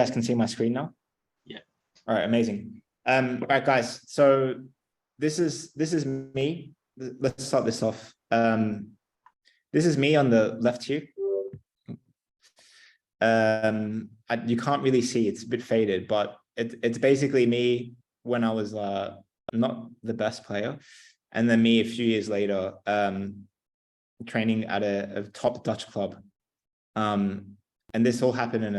guys can see my screen now? Yeah. All right, amazing. All right, guys. So this is me. Let's start this off. This is me on the left here. You can't really see, it's a bit faded, but it's basically me when I was not the best player, and then me a few years later, training at a top Dutch club. And this all happened in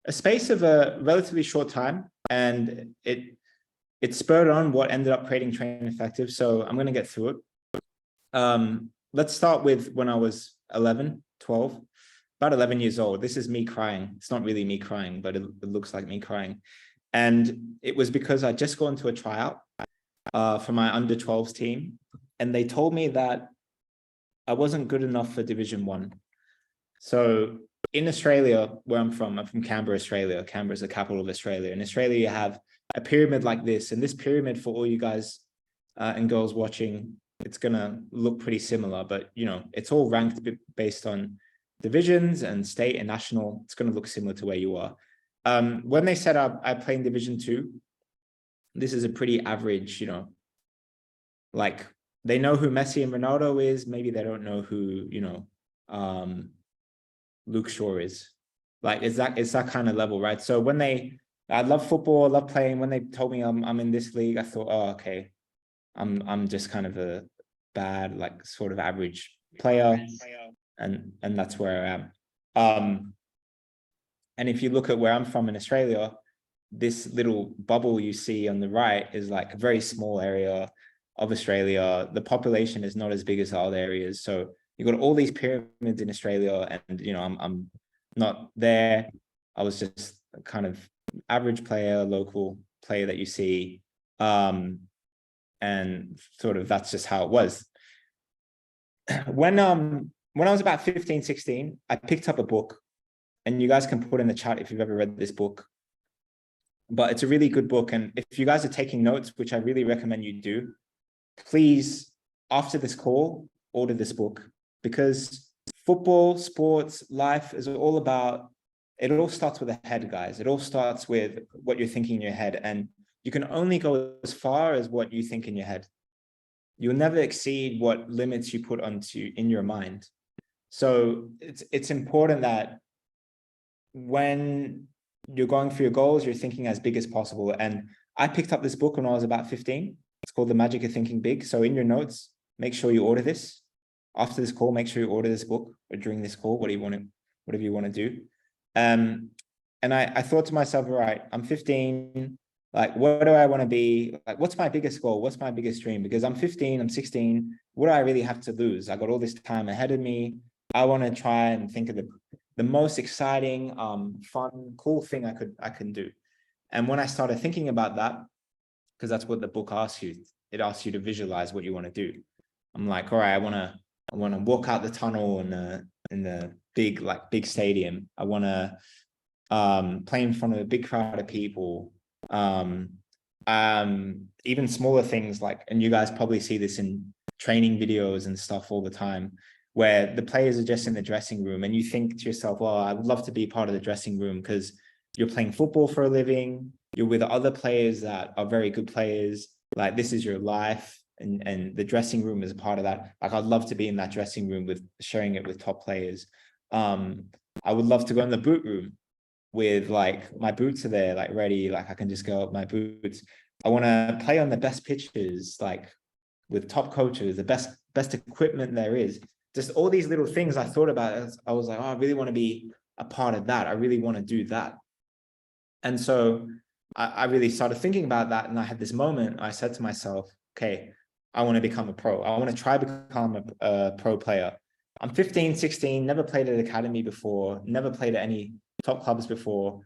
a space of a relatively short time, and it spurred on what ended up creating Train Effective. So I'm going to get through it. Let's start with when I was 11, 12, about 11 years old. This is me crying. It's not really me crying, but it looks like me crying. And it was because I just gone to a tryout for my under 12s team. And they told me that I wasn't good enough for Division 1. So in Australia, where I'm from Canberra, Australia. Canberra is the capital of Australia. In Australia, you have a pyramid like this. And this pyramid, for all you guys and girls watching, it's going to look pretty similar. But, you know, it's all ranked based on divisions and state and national. It's going to look similar to where you are. When they said I play in Division 2, this is a pretty average, you know, like they know who Messi and Ronaldo is. Maybe they don't know who, you know, Luke Shaw is. Like, it's that kind of level, right? So when I love football, I love playing. When they told me I'm in this league, I thought, oh, okay, I'm just kind of a bad, like sort of average player. And that's where I am. And if you look at where I'm from in Australia, this little bubble you see on the right is like a very small area of Australia. The population is not as big as other areas. So you've got all these pyramids in Australia, and, you know, I'm not there. I was just a kind of average player, local player that you see. And sort of that's just how it was. When I was about 15, 16, I picked up a book, and you guys can put in the chat if you've ever read this book, but it's a really good book. And if you guys are taking notes, which I really recommend you do, please, after this call, order this book, because football, sports, life is all about, it all starts with the head, guys. It all starts with what you're thinking in your head, and you can only go as far as what you think in your head. You'll never exceed what limits you put in your mind. So it's important that when you're going for your goals, you're thinking as big as possible. And I picked up this book when I was about 15. It's called The Magic of Thinking Big. So in your notes, make sure you order this. After this call, make sure you order this book, or during this call, whatever you want to do. And I thought to myself, all right, I'm 15. Like, what do I want to be? Like, what's my biggest goal? What's my biggest dream? Because I'm 15, I'm 16. What do I really have to lose? I got all this time ahead of me. I want to try and think of the most exciting, fun, cool thing I can do. And when I started thinking about that, because that's what the book asks you, it asks you to visualize what you want to do. I'm like, all right, I want to walk out the tunnel in the big stadium. I want to play in front of a big crowd of people. Even smaller things like, and you guys probably see this in training videos and stuff all the time, where the players are just in the dressing room, and you think to yourself, well, I would love to be part of the dressing room, because you're playing football for a living, you're with other players that are very good players, like this is your life, and the dressing room is a part of that. Like, I'd love to be in that dressing room sharing it with top players. I would love to go in the boot room with, like, my boots are there, like ready, like I can just go up my boots. I want to play on the best pitches, like with top coaches, the best equipment there is. Just all these little things I thought about. I was like, oh, I really want to be a part of that. I really want to do that. And so I really started thinking about that. And I had this moment. I said to myself, okay, I want to become a pro. I want to try to become a pro player. I'm 15, 16, never played at academy before, never played at any top clubs before.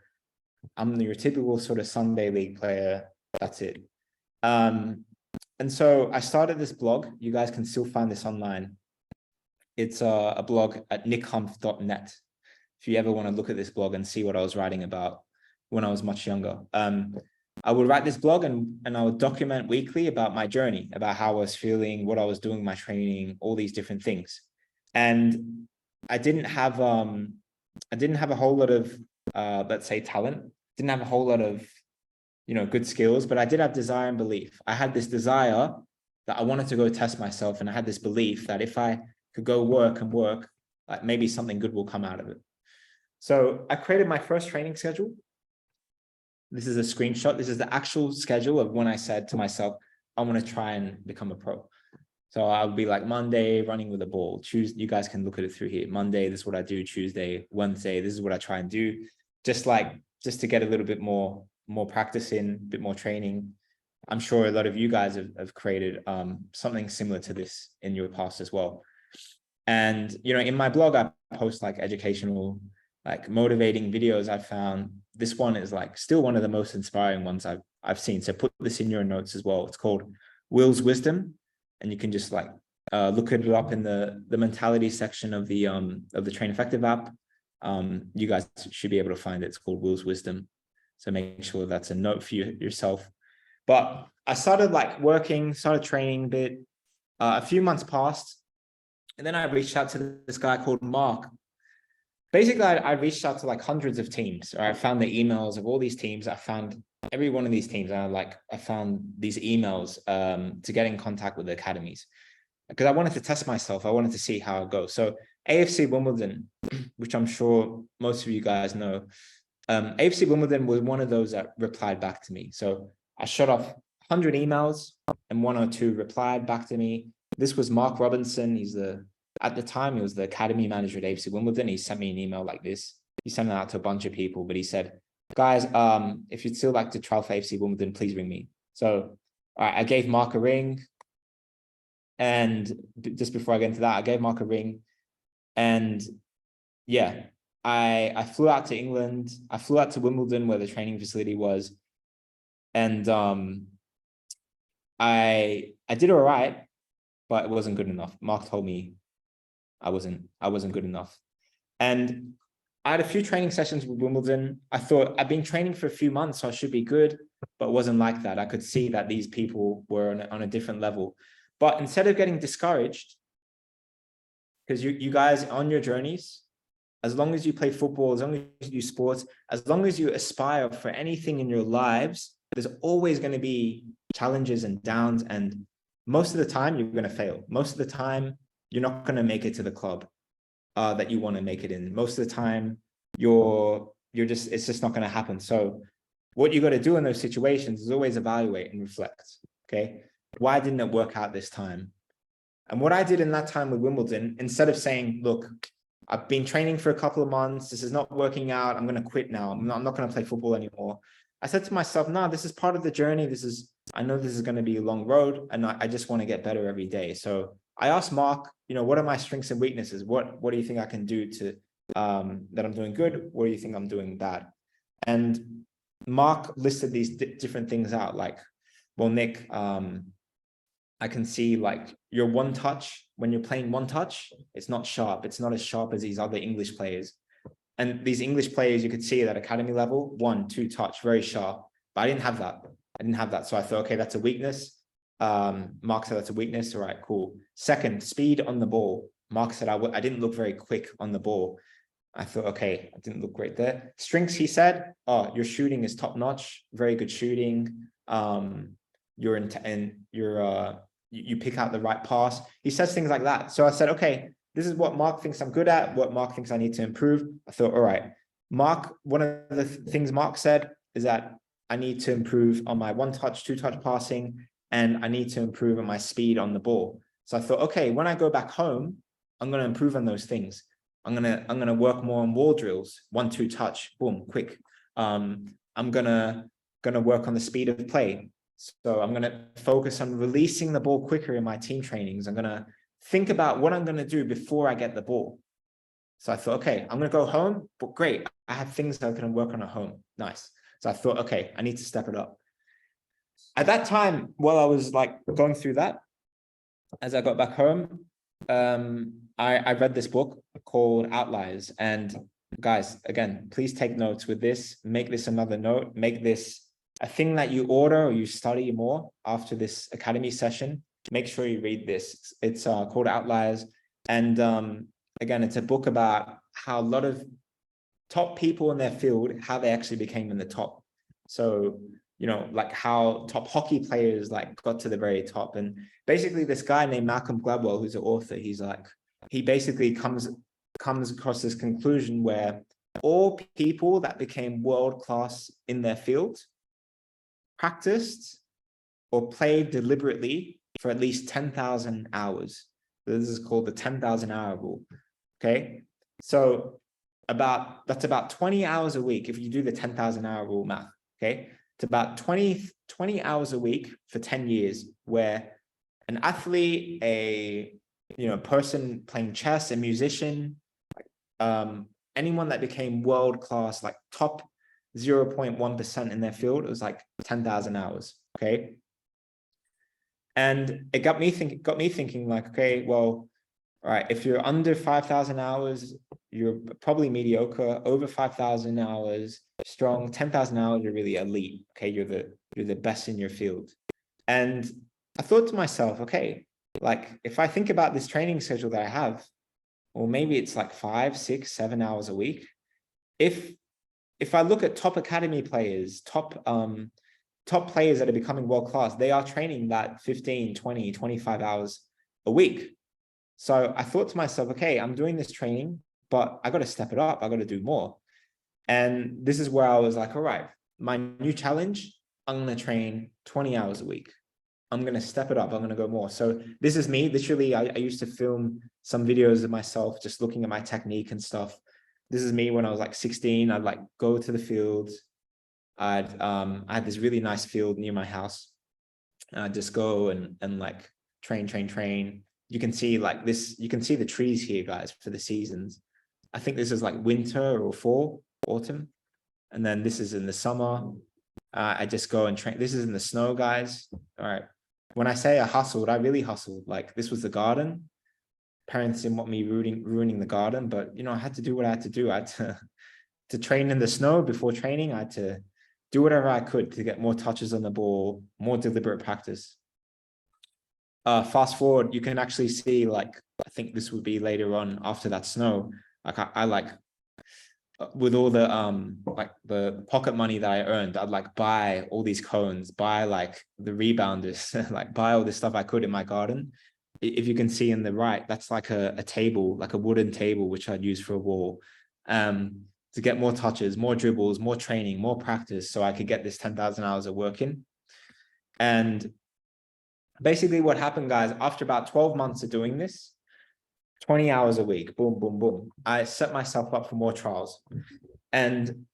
I'm your typical sort of Sunday league player. That's it. And so I started this blog. You guys can still find this online. It's a blog at nickhumph.net. If you ever want to look at this blog and see what I was writing about when I was much younger. I would write this blog and I would document weekly about my journey, about how I was feeling, what I was doing, my training, all these different things. And I didn't have a whole lot of let's say talent. Didn't have a whole lot of, good skills, but I did have desire and belief. I had this desire that I wanted to go test myself. And I had this belief that if I could go work, like maybe something good will come out of it. So I created my first training schedule. This is a screenshot. This is the actual schedule of when I said to myself, I want to try and become a pro. So I'll be like Monday, running with a ball. You guys can look at it through here. Monday, this is what I do. Tuesday, Wednesday, this is what I try and do. Just to get a little bit more practice in, a bit more training. I'm sure a lot of you guys have created something similar to this in your past as well. And, in my blog, I post like educational, like motivating videos. I found this one is like still one of the most inspiring ones I've seen. So put this in your notes as well. It's called Will's Wisdom. And you can just like look it up in the mentality section of the Train Effective app. You guys should be able to find it. It's called Will's Wisdom. So make sure that's a note for yourself. But I started like working, started training a bit. A few months passed. And then I reached out to this guy called Mark. Basically, I reached out to like hundreds of teams. I found the emails of all these teams. I found every one of these teams. And I found these emails to get in contact with the academies. Because I wanted to test myself. I wanted to see how it goes. So AFC Wimbledon, which I'm sure most of you guys know, AFC Wimbledon was one of those that replied back to me. So I shot off 100 emails and 1 or 2 replied back to me. This was Mark Robinson. At the time, he was the academy manager at AFC Wimbledon. He sent me an email like this. He sent it out to a bunch of people, but he said, guys, if you'd still like to trial for AFC Wimbledon, please ring me. So I gave Mark a ring. And just before I get into that, I gave Mark a ring. And yeah, I flew out to England. I flew out to Wimbledon where the training facility was. And I did all right, but it wasn't good enough. Mark told me I wasn't good enough. And I had a few training sessions with Wimbledon. I thought I've been training for a few months, so I should be good, but it wasn't like that. I could see that these people were on a different level. But instead of getting discouraged, because you guys on your journeys, as long as you play football, as long as you do sports, as long as you aspire for anything in your lives, there's always going to be challenges and downs. And most of the time, you're going to fail. Most of the time, you're not going to make it to the club that you want to make it in. Most of the time, it's just not going to happen. So what you got to do in those situations is always evaluate and reflect. Okay. Why didn't it work out this time? And what I did in that time with Wimbledon, instead of saying, look, I've been training for a couple of months, this is not working out, I'm going to quit now, I'm not going to play football anymore. I said to myself, no, this is part of the journey. I know this is going to be a long road, and I just want to get better every day. So I asked Mark, what are my strengths and weaknesses? What do you think I can do to that I'm doing good? What do you think I'm doing bad? And Mark listed these different things out, like, well, Nick, I can see like your one touch, when you're playing one touch, it's not sharp. It's not as sharp as these other English players. And these English players, you could see at academy level, 1-2 touch, very sharp. But I didn't have that. So I thought, okay, that's a weakness. Mark said that's a weakness. All right, cool. Second, speed on the ball. Mark said I didn't look very quick on the ball. I thought, okay, I didn't look great there. Strengths, he said, your shooting is top notch, very good shooting. You pick out the right pass. He says things like that. So I said, okay, this is what Mark thinks I'm good at, what Mark thinks I need to improve. I thought, all right, Mark, one of the things Mark said is that I need to improve on my 1-touch, 2-touch passing, and I need to improve on my speed on the ball. So I thought, okay, when I go back home, I'm going to improve on those things. I'm gonna work more on wall drills, 1-2 touch, boom, quick. I'm gonna work on the speed of play. So I'm gonna focus on releasing the ball quicker in my team trainings. I'm gonna think about what I'm gonna do before I get the ball. So I thought, okay, I'm gonna go home, but great, I have things that I can work on at home. Nice. So I thought, okay, I need to step it up. At that time, while I was like going through that, as I got back home, I read this book called Outliers. And guys, again, please take notes with this. Make this another note. Make this a thing that you order or you study more after this academy session. Make sure you read this. It's called Outliers. And again, it's a book about how a lot of top people in their field, how they actually became in the top. So, you know, like how top hockey players like got to the very top. And basically this guy named Malcolm Gladwell, who's an author, he's like, he basically comes across this conclusion where all people that became world-class in their field practiced or played deliberately for at least 10,000 hours. This is called the 10,000 hour rule. Okay. So that's about 20 hours a week. If you do the 10,000 hour rule math, okay, it's about 20 hours a week for 10 years, where an athlete, a person playing chess, a musician, anyone that became world-class, like top 0.1% in their field, it was like 10,000 hours. Okay. And it got me thinking like, okay, well, all right, if you're under 5,000 hours, you're probably mediocre. Over 5,000 hours, strong. 10,000 hours, you're really elite. Okay, you're the best in your field. And I thought to myself, okay, like if I think about this training schedule that I have, or maybe it's like 5, 6, 7 hours a week. If I look at top academy players, top players that are becoming world-class, they are training that 15, 20, 25 hours a week. So I thought to myself, okay, I'm doing this training, but I got to step it up. I got to do more. And this is where I was like, all right, my new challenge, I'm going to train 20 hours a week. I'm going to step it up. I'm going to go more. So this is me. Literally, I used to film some videos of myself, just looking at my technique and stuff. This is me when I was like 16. I'd like go to the field. I had this really nice field near my house. I'd just go and like train. You can see like this, you can see the trees here, guys, for the seasons. I think this is like winter or fall, autumn. And then this is in the summer. I just go and train. This is in the snow, guys. All right. When I say I hustled, I really hustled. Like this was the garden. Parents didn't want me ruining the garden, but I had to do what I had to do. I had to train in the snow before training. I had to do whatever I could to get more touches on the ball, more deliberate practice. Fast forward, you can actually see, like, I think this would be later on after that snow. Like I like with all the like the pocket money that I earned, I'd like buy all these cones, buy like the rebounders, like buy all this stuff I could in my garden. If you can see in the right, that's like a table, like a wooden table, which I'd use for a wall, to get more touches, more dribbles, more training, more practice, so I could get this 10,000 hours of work in. And basically what happened, guys, after about 12 months of doing this, 20 hours a week, boom, boom, boom, I set myself up for more trials. And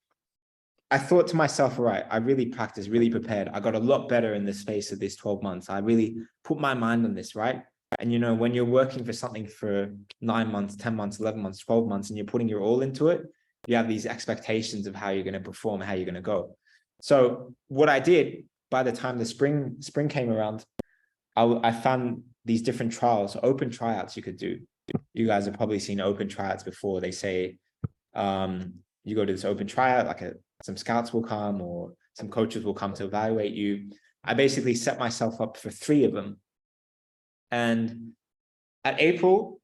I thought to myself, all right, I really practiced, really prepared. I got a lot better in the space of these 12 months. I really put my mind on this, right? And when you're working for something for 9 months, 10 months, 11 months, 12 months, and you're putting your all into it, you have these expectations of how you're going to perform, how you're going to go. So what I did, by the time the spring came around, I found these different trials, open tryouts you could do. You guys have probably seen open tryouts before. They say you go to this open tryout, like some scouts will come or some coaches will come to evaluate you. I basically set myself up for 3 of them. And in April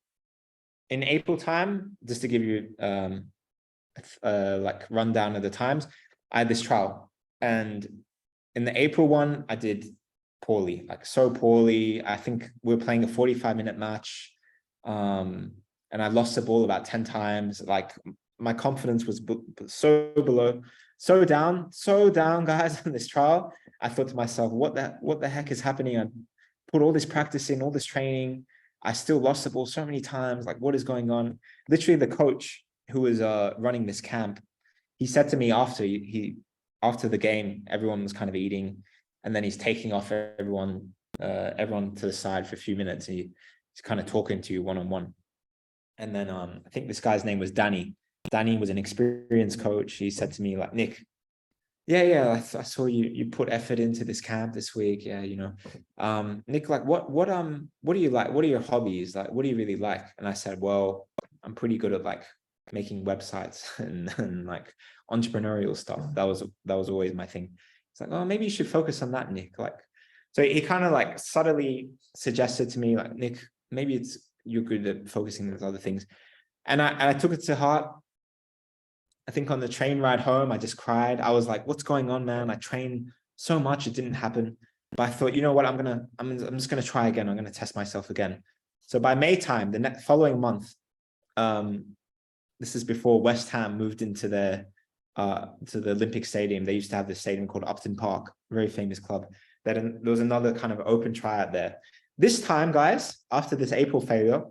time, just to give you like rundown of the times, I had this trial. And in the April one, I did poorly, like so poorly. I think we were playing a 45-minute match. And I lost the ball about 10 times. Like my confidence was so down, guys, on this trial. I thought to myself, what the heck is happening? I put all this practice in, all this training. I still lost the ball so many times. Like, what is going on? Literally, the coach who was running this camp, he said to me after the game, everyone was kind of eating, and then he's taking off everyone to the side for a few minutes. And he's kind of talking to you one-on-one. And then I think this guy's name was Danny. Danny was an experienced coach. He said to me, like, Nick, I saw you put effort into this camp this week. Yeah, Nick, like, what do you like? What are your hobbies? Like, what do you really like? And I said, well, I'm pretty good at like making websites and like entrepreneurial stuff. That was always my thing. It's like, oh, maybe you should focus on that, Nick. Like, so he kind of like subtly suggested to me, like, Nick, maybe you're good at focusing on other things. And I took it to heart. I think on the train ride home, I just cried. I was like, what's going on, man? I trained so much, it didn't happen. But I thought, you know what, I'm just gonna try again. I'm gonna test myself again. So by May time, the next following month, this is before West Ham moved into their to the Olympic Stadium. They used to have this stadium called Upton Park, very famous club. There was another kind of open tryout there. This time, guys, after this April failure,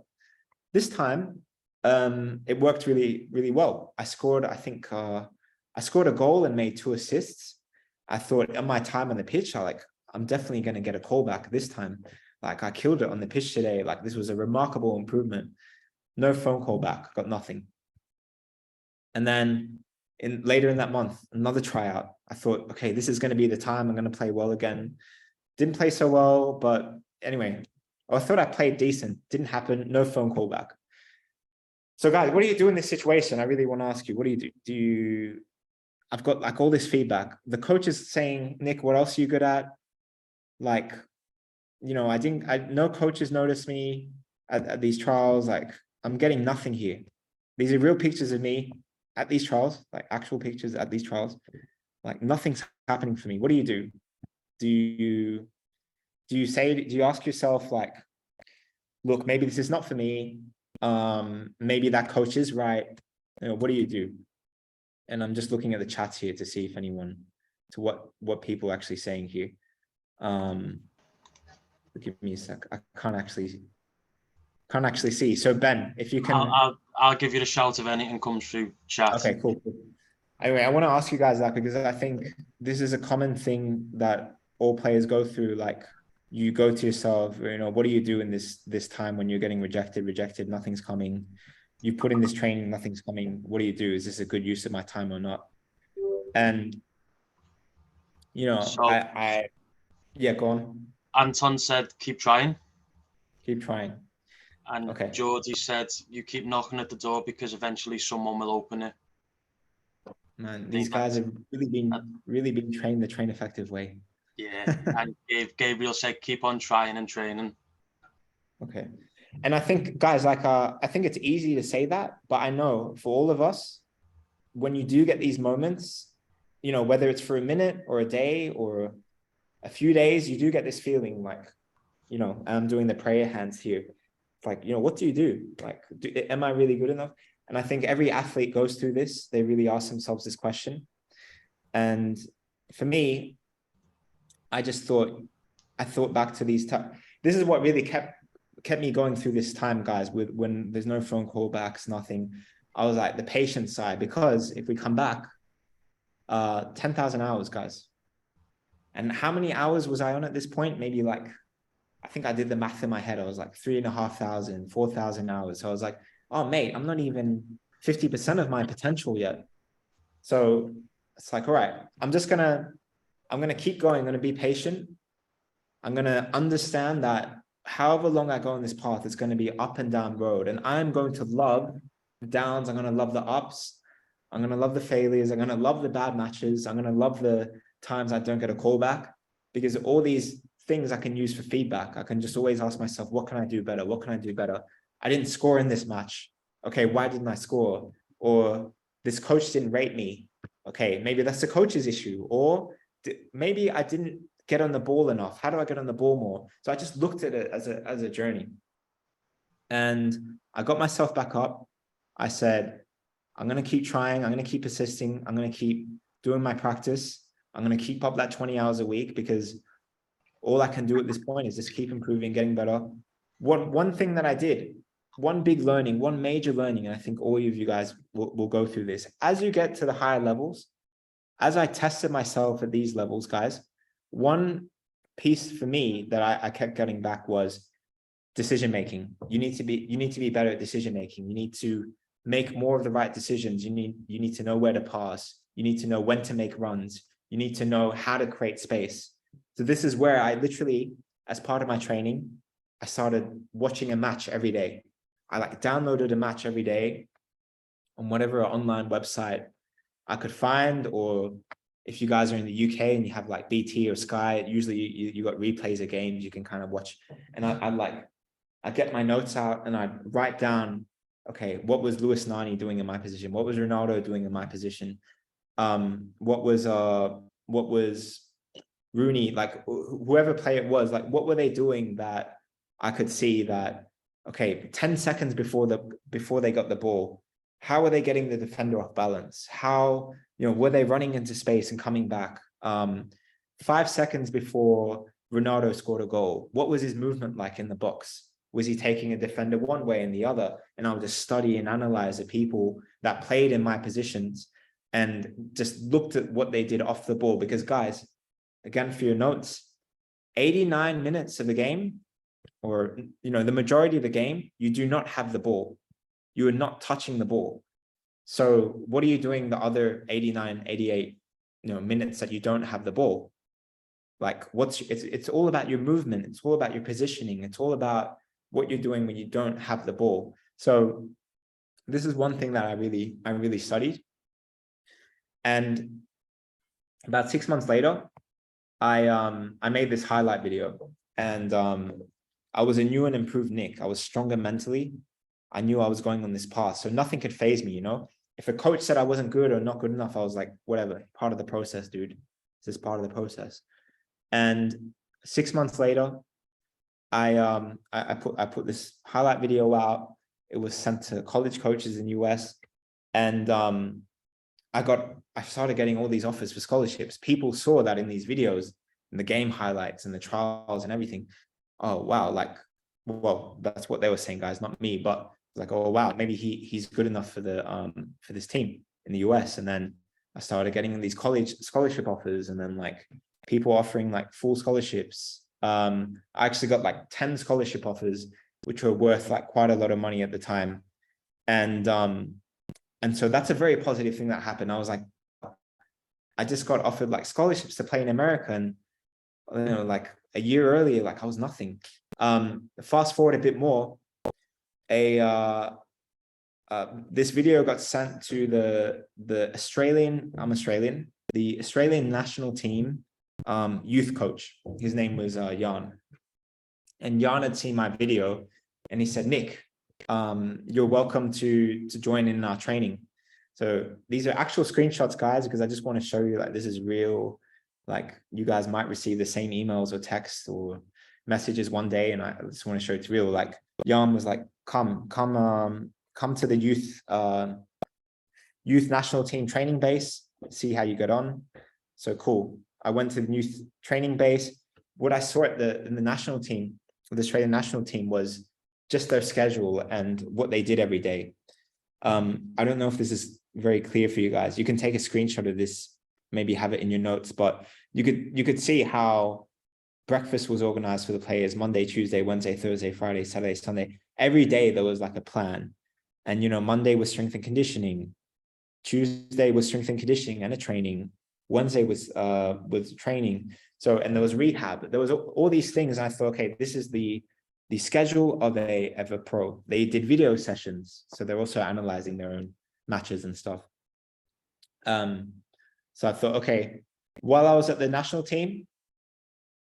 this time it worked really, really well. I scored, I think, I scored a goal and made 2 assists. I thought in my time on the pitch, I'm definitely going to get a call back this time. Like, I killed it on the pitch today. Like, this was a remarkable improvement. No phone call back, got nothing. And then later in that month, another tryout. I thought, okay, this is going to be the time I'm going to play well again. Didn't play so well, but anyway, I thought I played decent. Didn't happen. No phone call back. So guys, what do you do in this situation? I really want to ask you, what do you do? I've got like all this feedback. The coach is saying, Nick, what else are you good at? Like, you know, no coaches noticed me at these trials. Like, I'm getting nothing here. These are real pictures of me at these trials, like actual pictures at these trials. Like, nothing's happening for me. What do you do? Do you ask yourself, like, look, maybe this is not for me. Maybe that coach is right. You know, what do you do? And I'm just looking at the chats here to see if anyone, to what people are actually saying here. Give me a sec. I can't actually see. So Ben, if you can, I'll give you a shout if anything comes through chat. Okay, cool. Anyway, I want to ask you guys that because I think this is a common thing that all players go through. Like, you go to yourself, you know, what do you do in this time when you're getting rejected, nothing's coming. You put in this training, nothing's coming. What do you do? Is this a good use of my time or not? And you know, So, yeah, go on. Anton said, keep trying. Keep trying. And Okay. Geordie said, you keep knocking at the door because eventually someone will open it. Man, these guys have really been trained the train effective way. Yeah. And Gabriel said, keep on trying and training. Okay. And I think, guys, like, I think it's easy to say that, but I know for all of us, when you do get these moments, you know, whether it's for a minute or a day or a few days, you do get this feeling like, you know, I'm doing the prayer hands here. It's like, you know, what do you do? Like, am I really good enough? And I think every athlete goes through this. They really ask themselves this question. And for me, I thought back to these times. This is what really kept me going through this time, guys, when there's no phone callbacks, nothing. I was like the patient side, because if we come back, 10,000 hours, guys. And how many hours was I on at this point? Maybe like, I think I did the math in my head. I was like 3,500, 4,000 hours. So I was like, oh mate, I'm not even 50% of my potential yet. So it's like, all right, I'm gonna keep going. I'm gonna be patient. I'm gonna understand that however long I go on this path, it's going to be up and down road. And I'm going to love the downs. I'm going to love the ups. I'm going to love the failures. I'm going to love the bad matches. I'm going to love the times I don't get a call back, because all these things I can use for feedback. I can just always ask myself, what can I do better? What can I do better? I didn't score in this match. Okay, why didn't I score? Or this coach didn't rate me. Okay, maybe that's the coach's issue. Or maybe I didn't get on the ball enough. How do I get on the ball more? So I just looked at it as a journey. And I got myself back up. I said, I'm going to keep trying. I'm going to keep persisting. I'm going to keep doing my practice. I'm going to keep up that 20 hours a week, because all I can do at this point is just keep improving, getting better. One thing that I did, one big learning, one major learning, and I think all of you guys will go through this. As you get to the higher levels, as I tested myself at these levels, guys, one piece for me that I kept getting back was decision making. You need to be better at decision making. You need to make more of the right decisions. You need to know where to pass. You need to know when to make runs. You need to know how to create space. So this is where I literally, as part of my training, I started watching a match every day. I downloaded a match every day on whatever online website I could find, or if you guys are in the UK and you have like BT or Sky, usually you got replays of games you can kind of watch. And I get my notes out and I write down okay, what was Luis Nani doing in my position? What was Ronaldo doing in my position? What was Rooney, like whoever player it was, like what were they doing that I could see that, okay, 10 seconds before they got the ball, how are they getting the defender off balance? How, were they running into space and coming back? 5 seconds before Ronaldo scored a goal, what was his movement like in the box? Was he taking a defender one way and the other? And I would just study and analyze the people that played in my positions and just looked at what they did off the ball. Because guys, again, for your notes, 89 minutes of the game, or, the majority of the game, you do not have the ball. You are not touching the ball. So what are you doing the other 89, 88, minutes that you don't have the ball? Like it's all about your movement. It's all about your positioning. It's all about what you're doing when you don't have the ball. So this is one thing that I really studied. And about 6 months later, I made this highlight video, and I was a new and improved Nick. I was stronger mentally. I knew I was going on this path, so nothing could phase me. If a coach said I wasn't good or not good enough, I was like, whatever, part of the process, dude. This is part of the process. And 6 months later, I put this highlight video out. It was sent to college coaches in the US, and I started getting all these offers for scholarships. People saw that in these videos, in the game highlights and the trials and everything. Oh wow, well, that's what they were saying, guys, not me. But like, oh wow, maybe he's good enough for this team in the US. And then I started getting these college scholarship offers, and then like people offering like full scholarships. I actually got like 10 scholarship offers, which were worth like quite a lot of money at the time. And so that's a very positive thing that happened. I was like, I just got offered like scholarships to play in America, and like a year earlier, like I was nothing. Fast forward a bit more, this video got sent to the Australian, the Australian national team youth coach. His name was Jan. And Jan had seen my video, and he said, Nick, you're welcome to join in our training. So these are actual screenshots, guys, because I just want to show you like this is real. Like you guys might receive the same emails or texts or messages one day, and I just want to show it's real. Like Jan was like, come to the youth national team training base, see how you get on. So cool. I went to the youth training base. What I saw in the national team, the Australian national team, was just their schedule and what they did every day. I don't know if this is very clear for you guys. You can take a screenshot of this, maybe have it in your notes, but you could see how breakfast was organized for the players: Monday, Tuesday, Wednesday, Thursday, Friday, Saturday, Sunday. Every day there was like a plan. And Monday was strength and conditioning, Tuesday was strength and conditioning and a training, Wednesday was training. So, and there was rehab, there was all these things. And I thought, okay, this is the schedule of a pro. They did video sessions, so they're also analyzing their own matches and stuff. So I thought, okay, while I was at the national team,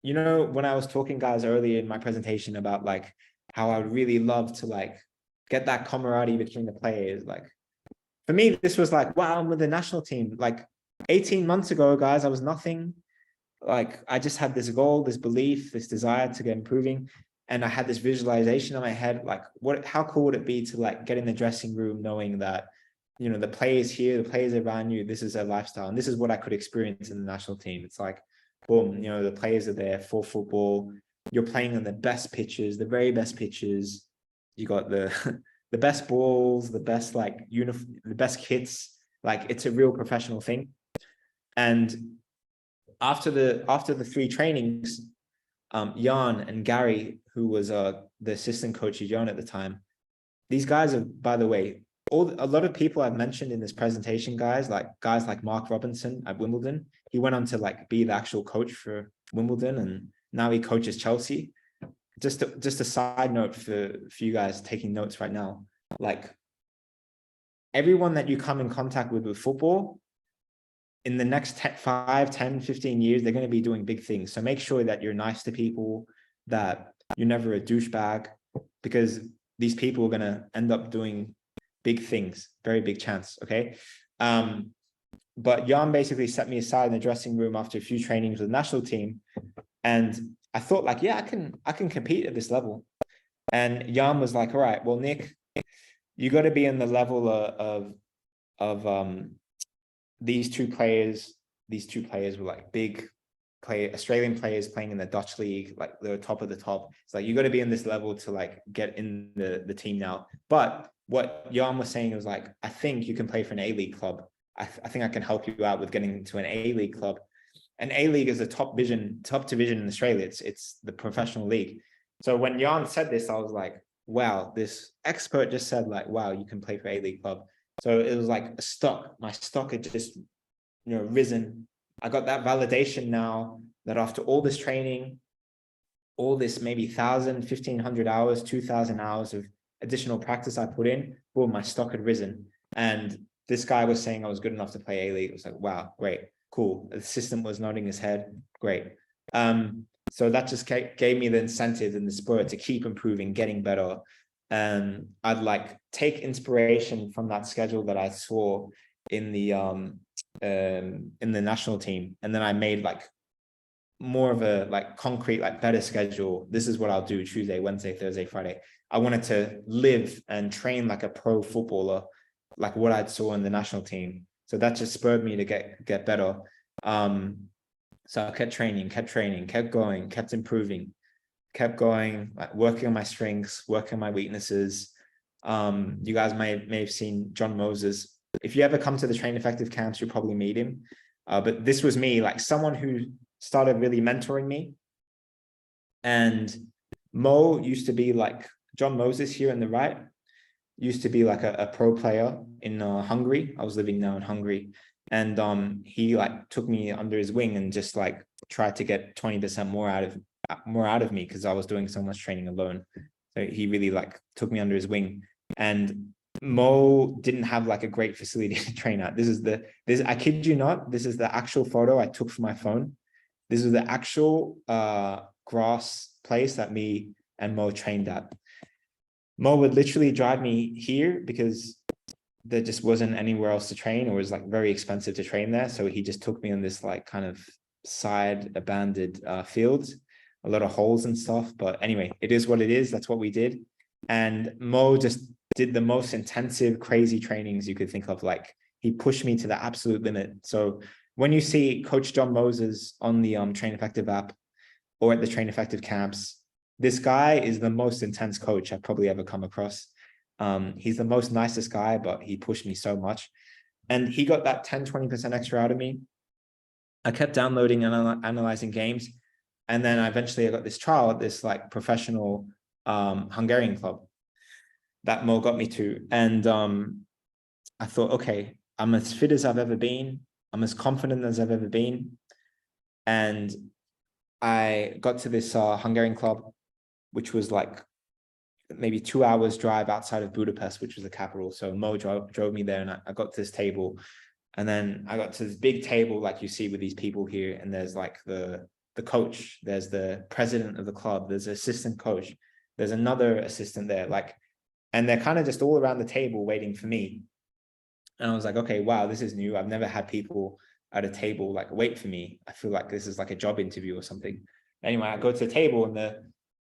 when I was talking, guys, earlier in my presentation about like how I would really love to like get that camaraderie between the players. Like for me, this was like, wow, I'm with the national team. Like 18 months ago, guys, I was nothing. Like I just had this goal, this belief, this desire to get improving. And I had this visualization in my head, like how cool would it be to like get in the dressing room knowing that, the players here, the players around you, this is their lifestyle. And this is what I could experience in the national team. It's like, boom, the players are there for football. You're playing on the best pitches, the very best pitches. You got the best balls, the best like the best kits. Like it's a real professional thing. And after the 3 trainings, Jan and Gary, who was the assistant coach of Jan at the time, these guys are, by the way, a lot of people I've mentioned in this presentation, guys like Mark Robinson at Wimbledon. He went on to like be the actual coach for Wimbledon, and now he coaches Chelsea. Just a side note for you guys taking notes right now. Like everyone that you come in contact with football, in the next 5, 10, 15 years, they're going to be doing big things. So make sure that you're nice to people, that you're never a douchebag, because these people are going to end up doing big things, very big chance. Okay. But Jan basically set me aside in the dressing room after a few trainings with the national team. And I thought like, yeah, I can compete at this level. And Jan was like, all right, well, Nick, you got to be in the level of these two players. These two players were like big Australian players playing in the Dutch league, like they're top of the top. It's like, you got to be in this level to like get in the team now. But what Jan was saying was like, I think you can play for an A-League club. I think I can help you out with getting into an A-League club. An A-League is a top division in Australia. It's the professional league. So when Jan said this, I was like, wow, this expert just said like, wow, you can play for A-League club. So it was like a stock. My stock had just, risen. I got that validation now that after all this training, all this maybe 1,000, 1,500 hours, 2,000 hours of additional practice I put in, boom, my stock had risen. And this guy was saying I was good enough to play A-League. It was like, wow, great, cool. The assistant was nodding his head, great. So that just gave me the incentive and the spur to keep improving, getting better. I'd like take inspiration from that schedule that I saw in the national team, and then I made like more of a like concrete, like better schedule. This is what I'll do Tuesday, Wednesday, Thursday, Friday. I wanted to live and train like a pro footballer, like what I saw in the national team. So that just spurred me to get better. So I kept training, kept going, kept improving, kept going, like working on my strengths, working on my weaknesses. You guys may have seen John Moses. If you ever come to the Train Effective camps, you'll probably meet him. But this was me, like someone who started really mentoring me. And Mo used to be like, John Moses here on the right, used to be like a pro player in Hungary. I was living now in Hungary. And he like took me under his wing and just like tried to get 20% more out of me because I was doing so much training alone. So he really like took me under his wing. And Mo didn't have like a great facility to train at. I kid you not, this is the actual photo I took from my phone. This is the actual grass place that me and Mo trained at. Mo would literally drive me here because there just wasn't anywhere else to train, or it was like very expensive to train there. So he just took me on this like kind of side abandoned fields, a lot of holes and stuff. But anyway, it is what it is. That's what we did. And Mo just did the most intensive, crazy trainings you could think of. Like he pushed me to the absolute limit. So when you see Coach John Moses on the Train Effective app or at the Train Effective camps, this guy is the most intense coach I've probably ever come across. He's the most nicest guy, but he pushed me so much. And he got that 10, 20% extra out of me. I kept downloading and analyzing games. And then eventually I got this trial at this like professional Hungarian club that Mo got me to. And I thought, okay, I'm as fit as I've ever been. I'm as confident as I've ever been. And I got to this Hungarian club, which was like maybe 2 hours drive outside of Budapest, which was the capital. So Mo drove me there, and I got to this table, and then I got to this big table like you see with these people here, and there's like the coach, there's the president of the club, there's an assistant coach, there's another assistant there, like, and they're kind of just all around the table waiting for me. And I was like, okay, wow, this is new. I've never had people at a table like wait for me. I feel like this is like a job interview or something. Anyway, I go to the table, and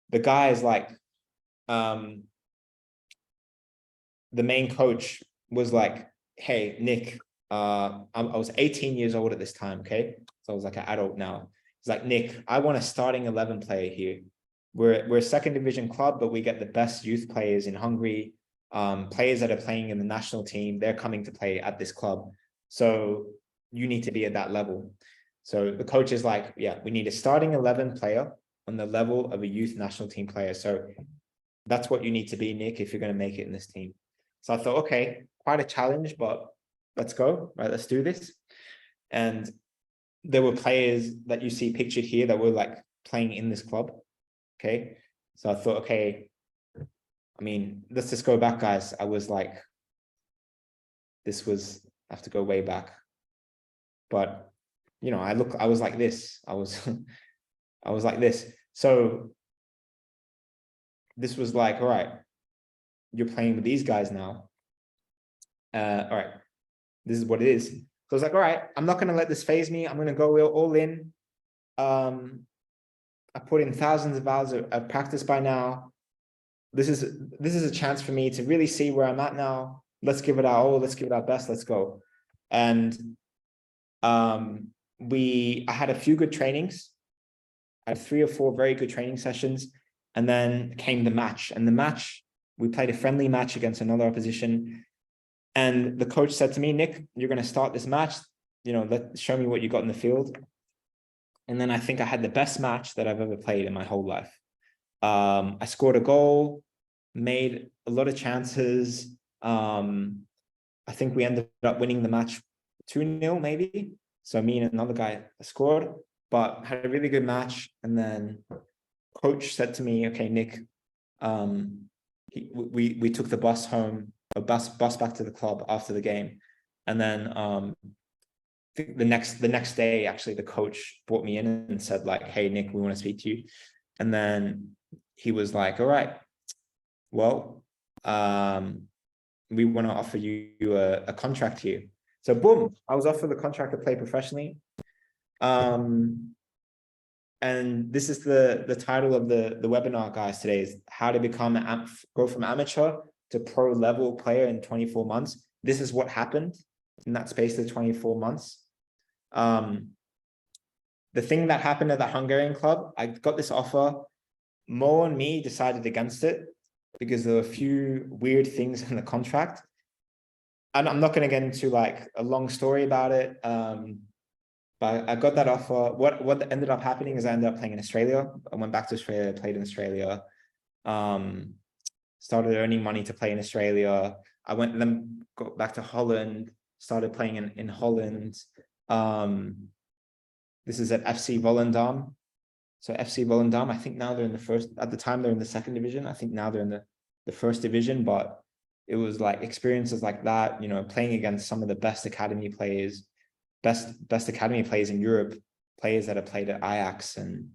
the guy is like, the main coach was like, hey, Nick, I was 18 years old at this time, okay? So I was like an adult now. He's like, Nick, I want a starting 11 player here. We're a second division club, but we get the best youth players in Hungary, players that are playing in the national team. They're coming to play at this club. So you need to be at that level. So the coach is like, yeah, we need a starting 11 player on the level of a youth national team player. So that's what you need to be, Nick, if you're going to make it in this team. So I thought, okay, quite a challenge, but let's go, right? Let's do this. And there were players that you see pictured here that were like playing in this club. Okay. So I thought, okay, I mean, let's just go back, guys. I was like, I have to go way back. But, you know, I was like this. I was like this. So this was like, all right, you're playing with these guys now. all right, this is what it is. So I was like, all right, I'm not going to let this phase me. I'm going to go all in. I put in thousands of hours of practice by now. This is a chance for me to really see where I'm at now. Let's give it our all. Let's give it our best. Let's go. And I had a few good trainings. I had 3 or 4 very good training sessions, and then came the match. And the match, we played a friendly match against another opposition. And the coach said to me, Nick, you're going to start this match. Show me what you got in the field. And then I think I had the best match that I've ever played in my whole life. I scored a goal, made a lot of chances. I think we ended up winning the match 2-0 maybe. So me and another guy scored, but had a really good match. And then coach said to me, okay, Nick, we took the bus home, a bus back to the club after the game. And then the next day, actually, the coach brought me in and said like, hey, Nick, we want to speak to you. And then he was like, all right, well, we want to offer you a contract here. So boom, I was offered the contract to play professionally. And this is the title of the webinar, guys, today is how to go from amateur to pro level player in 24 months. This is what happened in that space of 24 months. The thing that happened at the Hungarian club, I got this offer. Mo and me decided against it because there were a few weird things in the contract. And I'm not going to get into like a long story about it. But I got that offer. What ended up happening is I ended up playing in Australia. I went back to Australia, played in Australia, started earning money to play in Australia. I got back to Holland, started playing in Holland. This is at FC Volendam. So FC Volendam, I think now they're in the first, at the time they're in the 2nd division. I think now they're in the 1st division, but it was like experiences like that, playing against some of the best academy players, best academy players in Europe, players that have played at Ajax and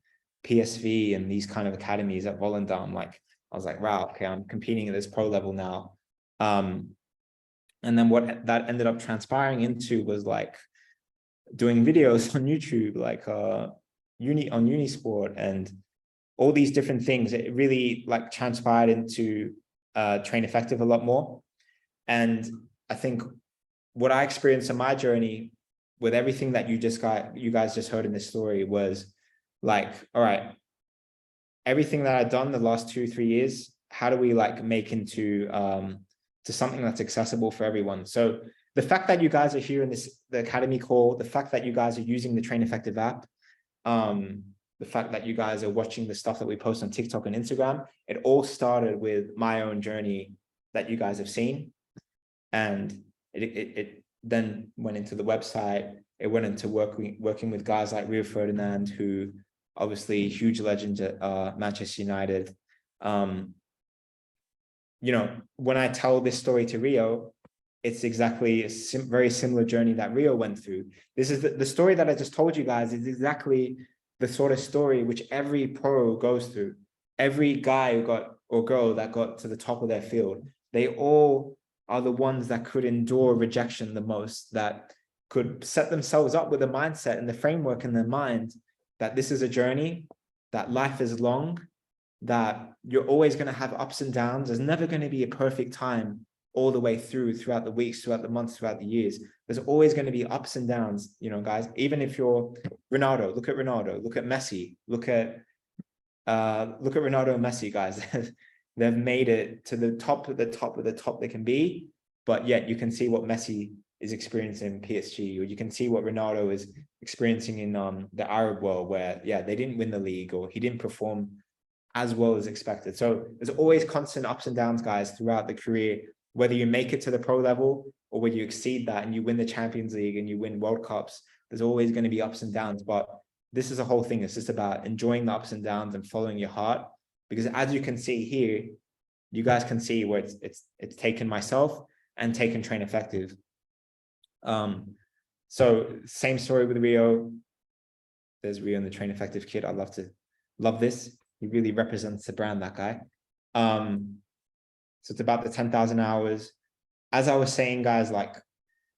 PSV and these kind of academies at Volendam. Like, I was like, wow, okay, I'm competing at this pro level now. And then what that ended up transpiring into was like doing videos on YouTube, like Unisport and all these different things. It really like transpired into Train Effective a lot more. And I think what I experienced in my journey with everything that you guys just heard in this story was like, all right, everything that I've done the last 2-3 years, how do we like make into to something that's accessible for everyone? So the fact that you guys are here in the Academy call, the fact that you guys are using the Train Effective app, the fact that you guys are watching the stuff that we post on TikTok and Instagram, it all started with my own journey that you guys have seen. And it then went into the website. It went into working with guys like Rio Ferdinand, who obviously huge legends at Manchester United. When I tell this story to Rio, it's exactly a very similar journey that Rio went through. This is the story that I just told you guys is exactly the sort of story which every pro goes through. Every guy who got or girl that got to the top of their field, they all are the ones that could endure rejection the most, that could set themselves up with a mindset and the framework in their mind that this is a journey, that life is long, that you're always going to have ups and downs. There's never going to be a perfect time all the way throughout the weeks, throughout the months, throughout the years. There's always going to be ups and downs, guys. Even if you're Ronaldo, look at Ronaldo, look at Messi, look at Ronaldo and Messi, guys. They've made it to the top of the top of the top they can be, but yet you can see what Messi is experiencing in PSG, or you can see what Ronaldo is experiencing in the Arab world, where they didn't win the league, or he didn't perform as well as expected. So there's always constant ups and downs, guys, throughout the career, whether you make it to the pro level or whether you exceed that and you win the Champions League and you win World Cups. There's always going to be ups and downs, but this is a whole thing. It's just about enjoying the ups and downs and following your heart, because as you can see here, you guys can see where it's taken myself and taken Train Effective. So same story with Rio. There's Rio in the Train Effective kit. I love this. He really represents the brand, that guy. So it's about the 10,000 hours. as I was saying, guys, like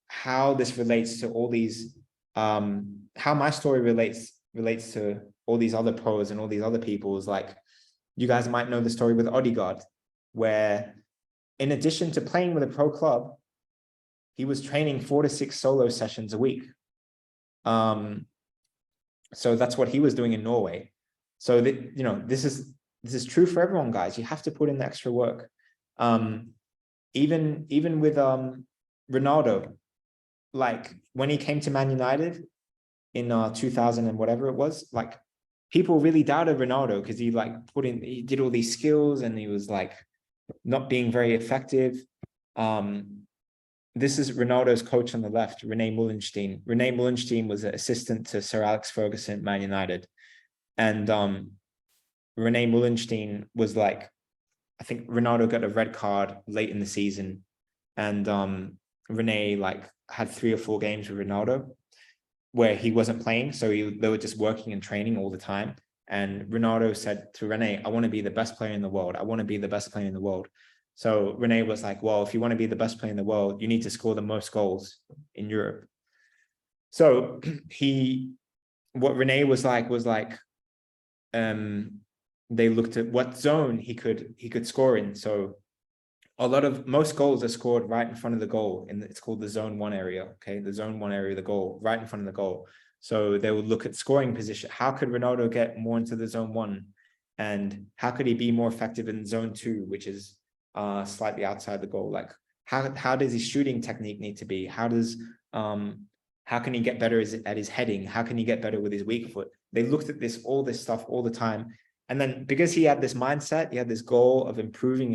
how this relates to all these, how my story relates to all these other pros and all these other people is like, you guys might know the story with Odegaard, where in addition to playing with a pro club, he was training 4 to 6 solo sessions a week. So that's what he was doing in Norway. So that, you know, this is true for everyone, guys. You have to put in the extra work. Even with Ronaldo, like when he came to Man United in 2000 and whatever it was, like people really doubted Ronaldo because he did all these skills and he was like not being very effective. This is Ronaldo's coach on the left, Rene Mullenstein. Rene Mullenstein was an assistant to Sir Alex Ferguson at Man United. And Rene Mullenstein was like, I think Ronaldo got a red card late in the season. And Rene like had 3 or 4 games with Ronaldo where he wasn't playing. So they were just working and training all the time. And Ronaldo said to Rene, I want to be the best player in the world. I want to be the best player in the world. So Rene was like, well, if you want to be the best player in the world, you need to score the most goals in Europe. So what Rene was like, they looked at what zone he could score in. So most goals are scored right in front of the goal, and it's called the zone 1 area. Okay, the zone 1 area of the goal, right in front of the goal. So they would look at scoring position. How could Ronaldo get more into the zone 1, and how could he be more effective in zone 2, which is slightly outside the goal? Like how does his shooting technique need to be? How can he get better at his heading? How can he get better with his weak foot? They looked at all this stuff all the time. And then because he had this mindset, he had this goal of improving.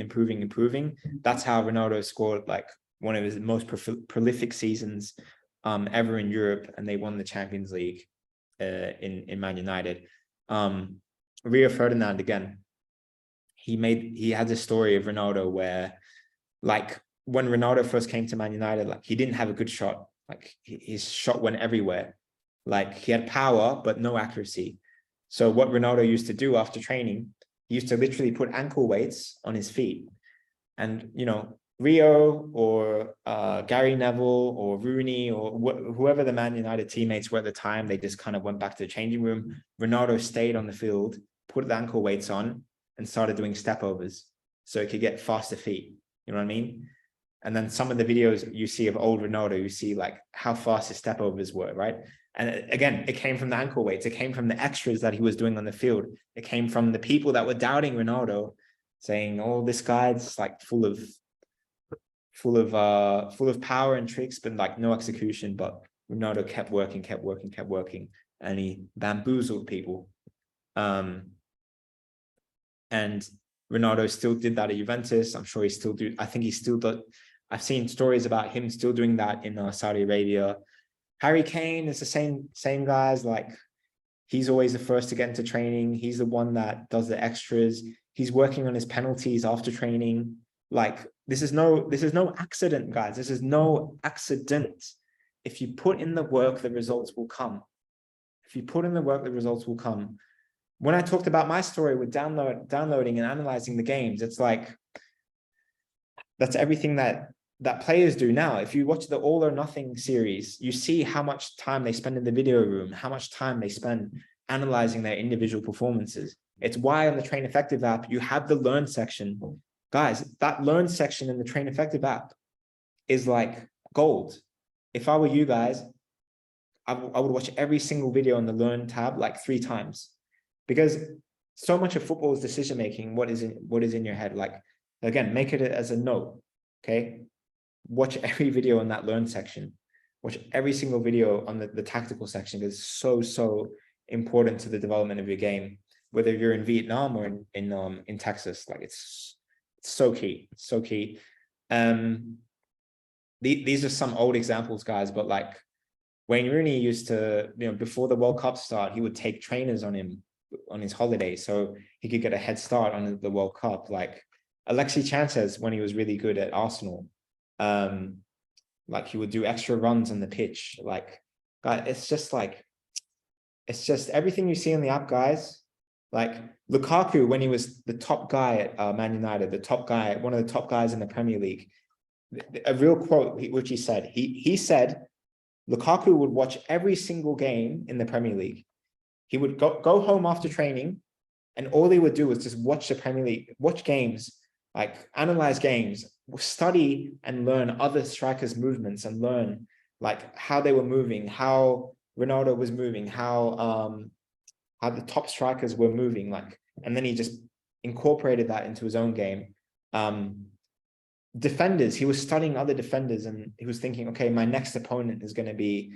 That's how Ronaldo scored like one of his most prolific seasons ever in Europe. And they won the Champions League in Man United. Rio Ferdinand, again, he had this story of Ronaldo where like when Ronaldo first came to Man United, like he didn't have a good shot. Like his shot went everywhere. Like he had power, but no accuracy. So what Ronaldo used to do after training, he used to literally put ankle weights on his feet. And, you know, Rio or Gary Neville or Rooney or whoever the Man United teammates were at the time, they just kind of went back to the changing room. Ronaldo stayed on the field, put the ankle weights on and started doing step overs so he could get faster feet. You know what I mean? And then some of the videos you see of old Ronaldo, you see like how fast his step overs were, right? And again, it came from the ankle weights. It came from the extras that he was doing on the field. It came from the people that were doubting Ronaldo, saying, "Oh, this guy's like full of power and tricks, but like no execution." But Ronaldo kept working, and he bamboozled people. And Ronaldo still did that at Juventus. I'm sure he still do. I think he still does. I've seen stories about him still doing that in Saudi Arabia. Harry Kane is the same guys. Like he's always the first to get into training. He's the one that does the extras. He's working on his penalties after training. Like this is no accident, guys. This is no accident. If you put in the work, the results will come. If you put in the work, the results will come. When I talked about my story with downloading and analyzing the games, it's like that's everything that players do now. If you watch the All or Nothing series, you see how much time they spend in the video room, how much time they spend analyzing their individual performances. It's why on the Train Effective app, you have the Learn section. Guys, that Learn section in the Train Effective app is like gold. If I were you guys, I would watch every single video on the Learn tab like 3 times, because so much of football is decision-making. What is in your head? Like, again, make it as a note, okay? Watch every video in that Learn section. Watch every single video on the tactical section, because it's so important to the development of your game, whether you're in Vietnam or in Texas. Like it's so key, so key. These are some old examples, guys, but like Wayne Rooney used to, you know, before the World Cup start, he would take trainers on him on his holiday so he could get a head start on the World Cup. Like Alexis Sanchez, when he was really good at Arsenal, like he would do extra runs on the pitch. Like, it's just everything you see in the app, guys. Like Lukaku, when he was the top guy at Man United, one of the top guys in the Premier League, A real quote, which he said. He said Lukaku would watch every single game in the Premier League. He would go home after training, and all he would do was just watch the Premier League, watch games, like analyze games, study and learn other strikers' movements, and learn like how they were moving, how Ronaldo was moving, how the top strikers were moving, like, and then he just incorporated that into his own game. Defenders, he was studying other defenders, and he was thinking, okay, my next opponent is going to be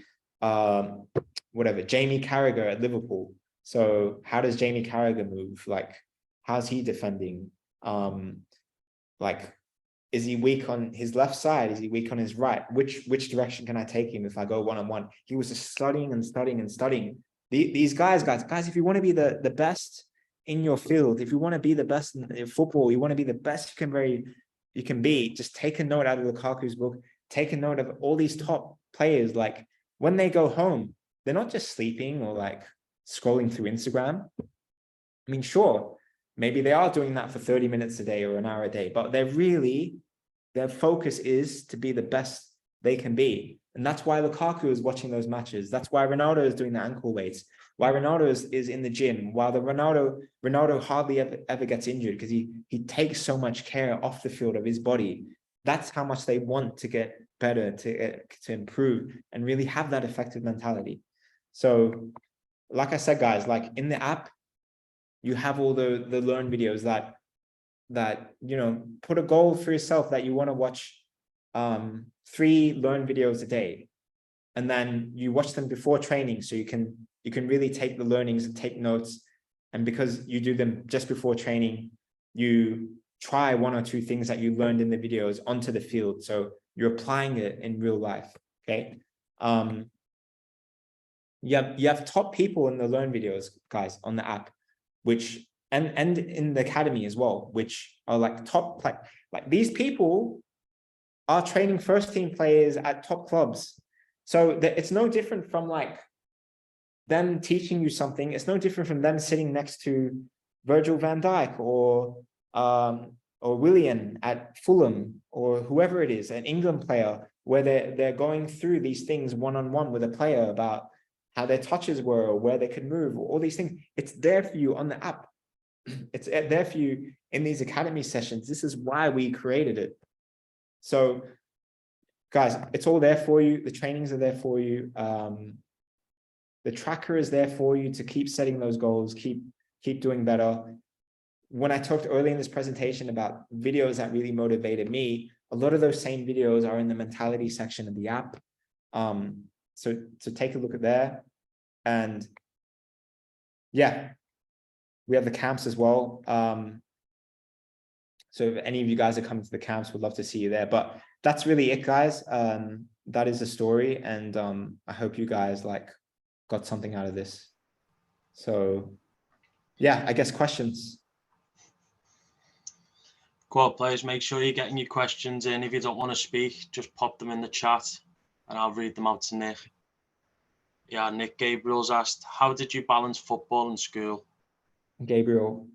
whatever, Jamie Carragher at Liverpool. So how does Jamie Carragher move? Like, how's he defending? Like, is he weak on his left side? Is he weak on his right? Which direction can I take him if I go one-on-one? He was just studying and studying and studying. These guys, if you want to be the best in your field, if you want to be the best in football, you want to be the best you can be, just take a note out of Lukaku's book, take a note of all these top players. Like, when they go home, they're not just sleeping or like scrolling through Instagram. I mean, sure, maybe they are doing that for 30 minutes a day or an hour a day, but their focus is to be the best they can be. And that's why Lukaku is watching those matches. That's why Ronaldo is doing the ankle weights, why Ronaldo is in the gym, while Ronaldo hardly ever gets injured, because he takes so much care off the field of his body. That's how much they want to get better, to improve, and really have that effective mentality. So, like I said, guys, like in the app, you have all the learn videos that put a goal for yourself that you want to watch 3 learn videos a day, and then you watch them before training, so you can really take the learnings and take notes. And because you do them just before training, you try 1 or 2 things that you learned in the videos onto the field, so you're applying it in real life. Okay. You have top people in the learn videos, guys, on the app, which and in the academy as well, which are like top, like these people are training first team players at top clubs. So it's no different from like them teaching you something. It's no different from them sitting next to Virgil van Dijk or Willian at Fulham, or whoever it is, an England player, where they're going through these things one-on-one with a player about how their touches were, or where they could move, or all these things. It's there for you on the app. It's there for you in these academy sessions. This is why we created it. So, guys, it's all there for you. The trainings are there for you. The tracker is there for you to keep setting those goals, keep doing better. When I talked earlier in this presentation about videos that really motivated me, a lot of those same videos are in the mentality section of the app. So take a look at there. And yeah, we have the camps as well. So if any of you guys are coming to the camps, we'd love to see you there. But that's really it, guys. That is the story. And I hope you guys got something out of this. So yeah, I guess questions. Quad players, make sure you're getting your questions in. If you don't want to speak, just pop them in the chat and I'll read them out to Nick. Yeah, Nick Gabriel's asked, how did you balance football and school? Gabriel,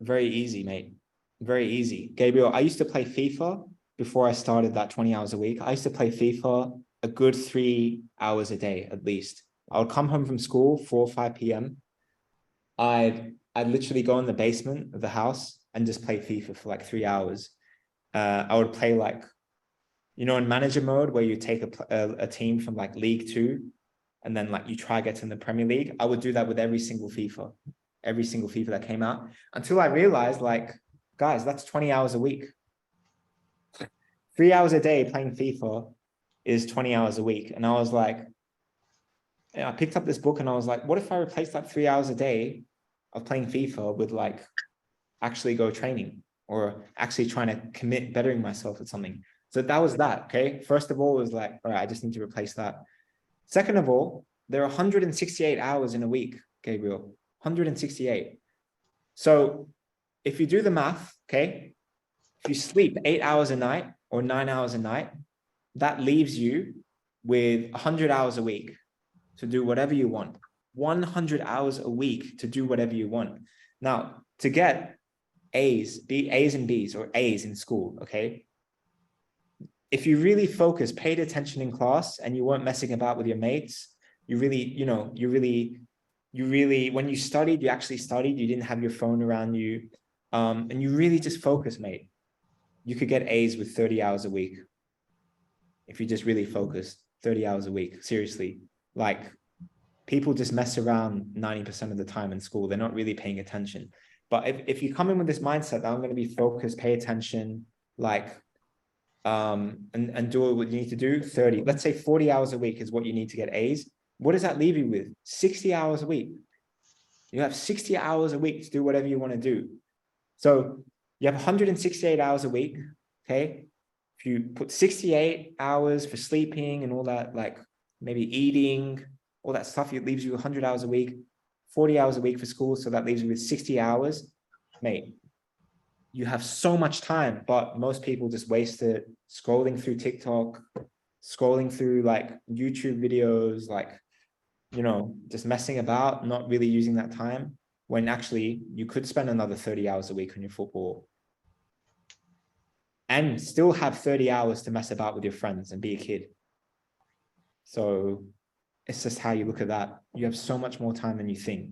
very easy, mate. Very easy. Gabriel, I used to play FIFA before I started that 20 hours a week. I used to play FIFA a good 3 hours a day, at least. I would come home from school, 4 or 5 p.m. I'd literally go in the basement of the house and just play FIFA for like 3 hours. I would play in manager mode, where you take a team from like League 2 and then you try to get in the Premier League. I would do that with every single FIFA that came out, until I realized, guys, that's 20 hours a week. 3 hours a day playing FIFA is 20 hours a week. And I was like, I picked up this book and I was like, what if I replace that 3 hours a day of playing FIFA with actually go training, or actually trying to commit bettering myself at something? So that was that. Okay. First of all, it was all right, I just need to replace that. Second of all, there are 168 hours in a week, Gabriel, 168. So if you do the math, okay, if you sleep 8 hours a night or 9 hours a night, that leaves you with 100 hours a week to do whatever you want. 100 hours a week to do whatever you want. Now, to get A's and B's, or A's in school, okay, if you really focus, paid attention in class, and you weren't messing about with your mates, you really, when you studied, you actually studied, you didn't have your phone around you, and you really just focus, mate. You could get A's with 30 hours a week. If you just really focus 30 hours a week, seriously. Like, people just mess around 90% of the time in school. They're not really paying attention. But if you come in with this mindset that I'm going to be focused, pay attention, like, and do what you need to do, 30, let's say 40 hours a week is what you need to get A's. What does that leave you with? 60 hours a week. You have 60 hours a week to do whatever you want to do. So you have 168 hours a week, okay? If you put 68 hours for sleeping and all that, like maybe eating, all that stuff, it leaves you 100 hours a week, 40 hours a week for school. So that leaves you with 60 hours, mate. You have so much time, but most people just waste it scrolling through TikTok, scrolling through like YouTube videos, like, just messing about, not really using that time, when actually you could spend another 30 hours a week on your football and still have 30 hours to mess about with your friends and be a kid. So it's just how you look at that. You have so much more time than you think.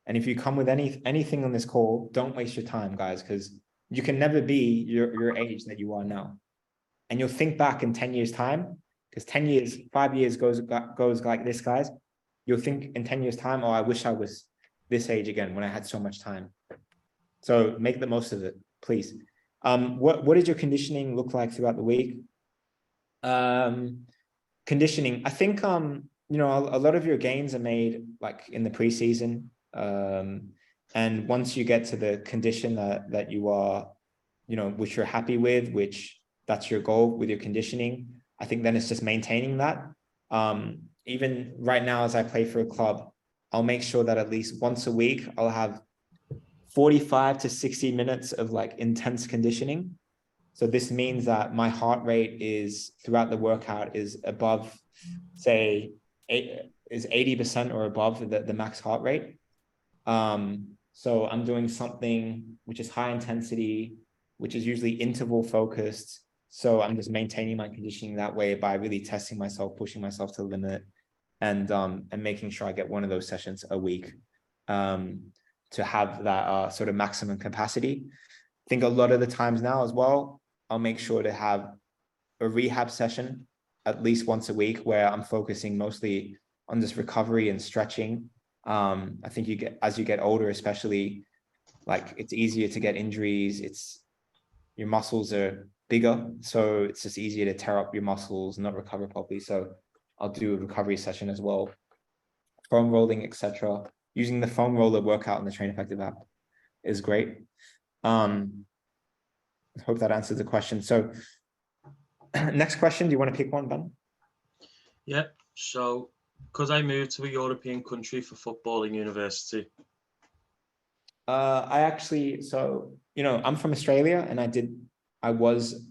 And if you come with anything on this call, don't waste your time, guys, because you can never be your age that you are now. And you'll think back in 10 years' time, because 10 years, 5 years goes like this, guys. You'll think in 10 years' time, oh, I wish I was this age again when I had so much time. So make the most of it, please. What did your conditioning look like throughout the week? Conditioning, I think, a lot of your gains are made like in the preseason. And once you get to the condition that you are, which you're happy with, which that's your goal with your conditioning, I think then it's just maintaining that. Even right now, as I play for a club, I'll make sure that at least once a week, I'll have 45 to 60 minutes of like intense conditioning. So this means that my heart rate is throughout the workout is above, say, is 80% or above the max heart rate. So I'm doing something which is high intensity, which is usually interval focused. So I'm just maintaining my conditioning that way by really testing myself, pushing myself to the limit, and making sure I get one of those sessions a week, to have that sort of maximum capacity. I think a lot of the times now as well, I'll make sure to have a rehab session at least once a week where I'm focusing mostly on just recovery and stretching. I think as you get older, especially, like, it's easier to get injuries. Your muscles are bigger, so it's just easier to tear up your muscles and not recover properly. So I'll do a recovery session as well, foam rolling, etc. Using the foam roller workout in the Train Effective app is great. Hope that answers the question. So next question, do you want to pick one, Ben? Yeah, so could I move to a European country for football in university? I'm from Australia, and I was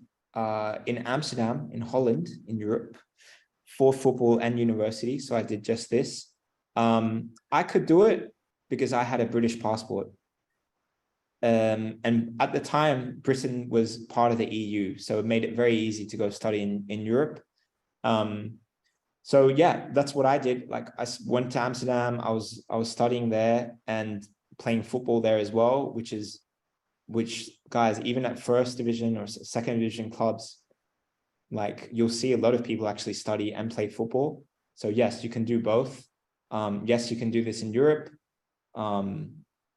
in Amsterdam, in Holland, in Europe, for football and university. So I did just this. I could do it because I had a British passport. And at the time, Britain was part of the EU, so it made it very easy to go study in Europe. So yeah, that's what I did. Like, I went to Amsterdam, I was studying there and playing football there as well, which guys, even at first division or second division clubs, like, you'll see a lot of people actually study and play football. So yes, you can do both. Yes, you can do this in Europe.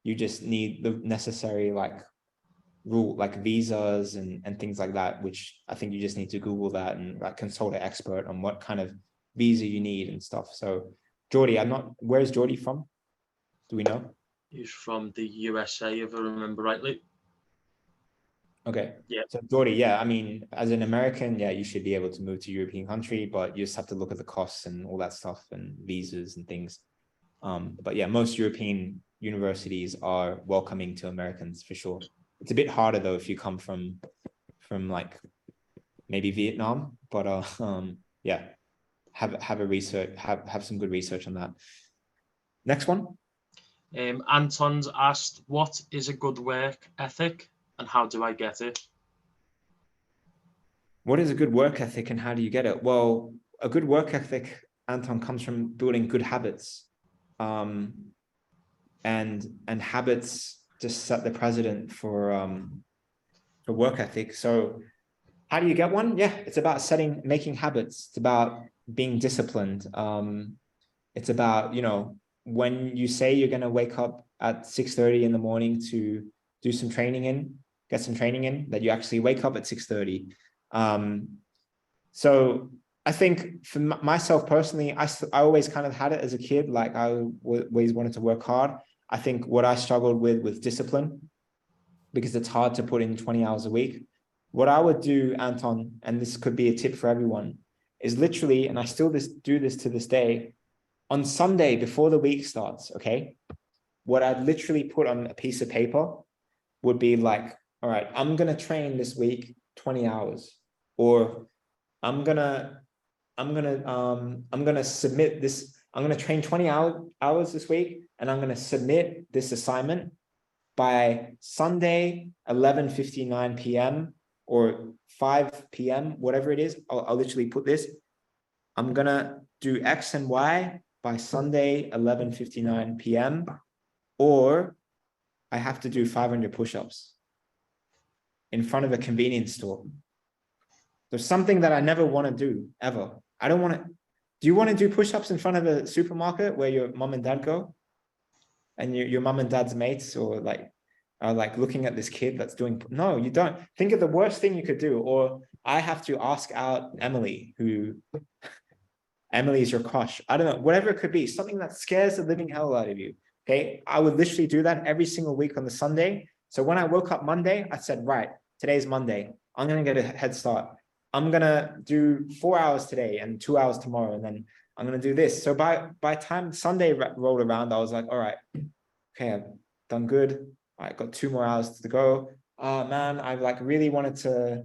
You just need the necessary visas and things like that, which I think you just need to Google that and like consult an expert on what kind of visa you need and stuff. So Geordie, where's Geordie from? Do we know? He's from the USA, if I remember rightly. Okay. Yeah. So Geordie, yeah, I mean, as an American, yeah, you should be able to move to European country, but you just have to look at the costs and all that stuff and visas and things. But yeah, most European universities are welcoming to Americans for sure. It's a bit harder though if you come from like maybe Vietnam, but yeah, have some good research on that. Next one. Anton's asked, what is a good work ethic and how do I get it? what is a good work ethic and how do you get it? Well, a good work ethic, Anton, comes from building good habits. And habits just set the precedent for work ethic. So how do you get one? Yeah, it's about making habits. It's about being disciplined. It's about, when you say you're going to wake up at 6:30 in the morning to get some training in, that you actually wake up at 6:30. So I think for myself personally, I always kind of had it as a kid. Like I always wanted to work hard. I think what I struggled with was discipline, because it's hard to put in 20 hours a week. What I would do, Anton, and this could be a tip for everyone, is literally, and I still do this to this day, on Sunday before the week starts, okay, what I'd literally put on a piece of paper would be like, all right, I'm going to train this week 20 hours, or I'm going to submit this. I'm going to train 20 hours this week, and I'm going to submit this assignment by Sunday, 11:59 p.m. or 5 p.m., whatever it is. I'll literally put this. I'm going to do X and Y by Sunday, 11:59 p.m. or I have to do 500 push-ups in front of a convenience store. There's something that I never want to do, ever. I don't want to. Do you want to do push-ups in front of a supermarket where your mom and dad go? And your mom and dad's mates are like looking at this kid that's doing. No, you don't. Think of the worst thing you could do. Or I have to ask out Emily, Emily is your crush. I don't know, whatever it could be, something that scares the living hell out of you. Okay. I would literally do that every single week on the Sunday. So when I woke up Monday, I said, right, today's Monday. I'm going to get a head start. I'm going to do 4 hours today and 2 hours tomorrow. And then I'm going to do this. So by time Sunday rolled around, I was like, all right, okay, I've done good. I got 2 more hours to go. Oh man, I like really wanted to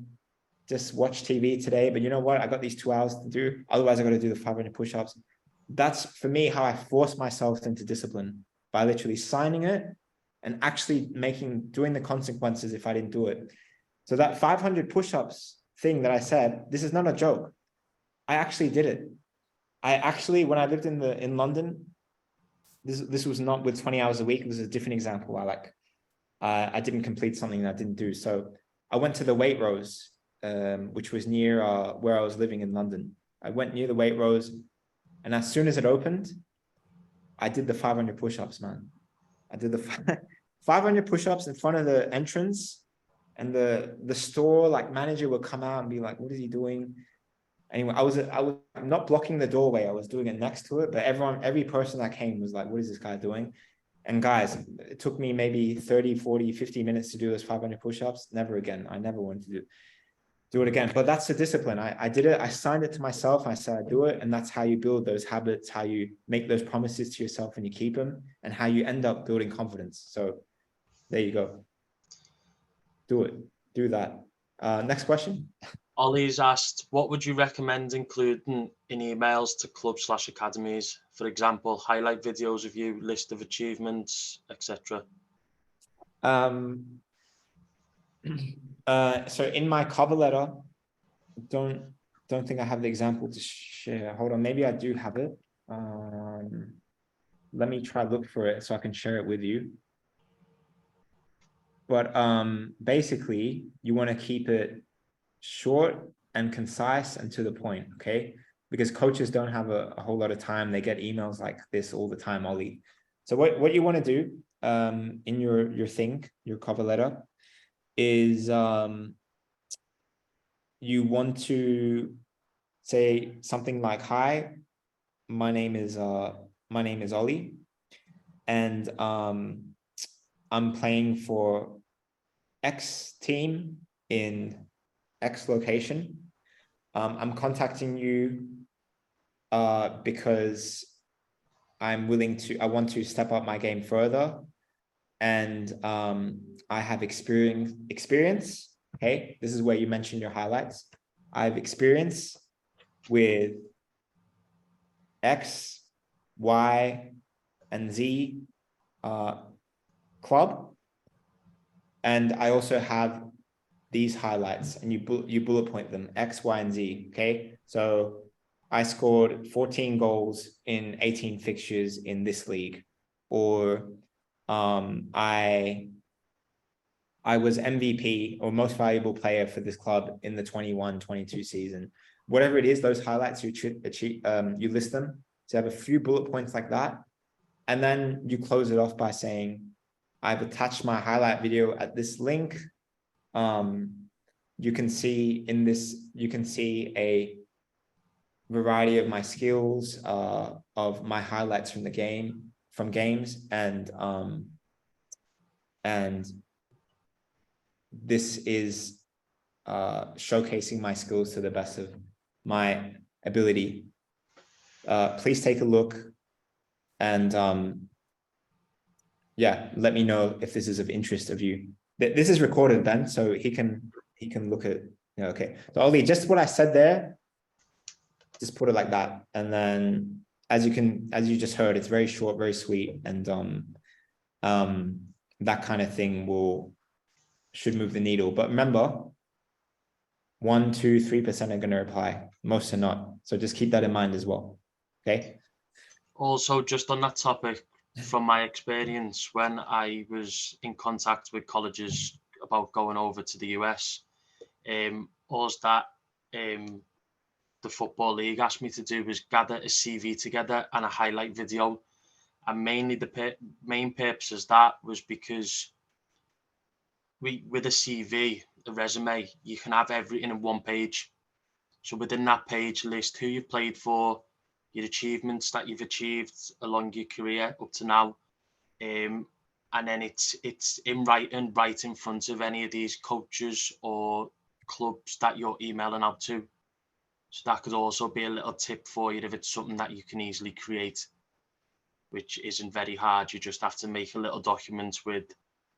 just watch TV today, but you know what? I got these 2 hours to do. Otherwise, I got to do the 500 push-ups. That's for me how I force myself into discipline, by literally signing it and actually doing the consequences if I didn't do it. So that 500 push-ups thing that I said, this is not a joke. I actually did it. When I lived in London, this was not with 20 hours a week. This is a different example. I didn't complete something that I didn't do. So I went to the Waitrose, which was near where I was living in London. I went near the Waitrose, and as soon as it opened, I did the 500 push-ups, man. I did the 500 push-ups in front of the entrance, and the store like manager would come out and be like, "What is he doing?" Anyway, I was not blocking the doorway. I was doing it next to it, but every person that came was like, "What is this guy doing?" And guys, it took me maybe 30, 40, 50 minutes to do those 500 push-ups. Never again. I never wanted to do it again. But that's the discipline. I did it. I signed it to myself. I said, I do it. And that's how you build those habits, how you make those promises to yourself and you keep them, and how you end up building confidence. So there you go. Do it. Do that. Next question. Ollie's asked, what would you recommend including in emails to clubs/academies? For example, highlight videos of you, list of achievements, etc. So in my cover letter, don't think I have the example to share. Hold on, maybe I do have it. Let me try look for it so I can share it with you. But basically, you want to keep it short and concise and to the point, okay? Because coaches don't have a whole lot of time. They get emails like this all the time, Ollie. So what you want to do in your cover letter is you want to say something like, "Hi, my name is Ollie, and I'm playing for X team in X location. I'm contacting you because I want to step up my game further, and I have experience. Okay, this is where you mention your highlights. I have experience with X, Y, and Z club, and I also have these highlights and you bullet point them X, Y, and Z. Okay. So I scored 14 goals in 18 fixtures in this league, or I was MVP or most valuable player for this club in the 21-22 season. Whatever it is, those highlights you achieve, you list them. So you have a few bullet points like that. And then you close it off by saying, I've attached my highlight video at this link. You can see in this, you can see a variety of my skills, of my highlights from the game, from games, and this is showcasing my skills to the best of my ability. Please take a look and yeah, let me know if this is of interest of you. This is recorded, Ben, so he can look at, okay. So Ollie, just what I said there, just put it like that. And then as you just heard, it's very short, very sweet. And that kind of thing should move the needle. But remember, 1%, 2%, 3% are going to reply. Most are not. So just keep that in mind as well. Okay. Also, just on that topic, from my experience, when I was in contact with colleges about going over to the US, all that the Football League asked me to do was gather a CV together and a highlight video. And mainly the main purpose of that was because with a CV, a resume, you can have everything in one page. So within that page, list who you've played for, your achievements that you've achieved along your career up to now. And then it's in writing, right in front of any of these coaches or clubs that you're emailing out to. So that could also be a little tip for you if it's something that you can easily create, which isn't very hard. You just have to make a little document with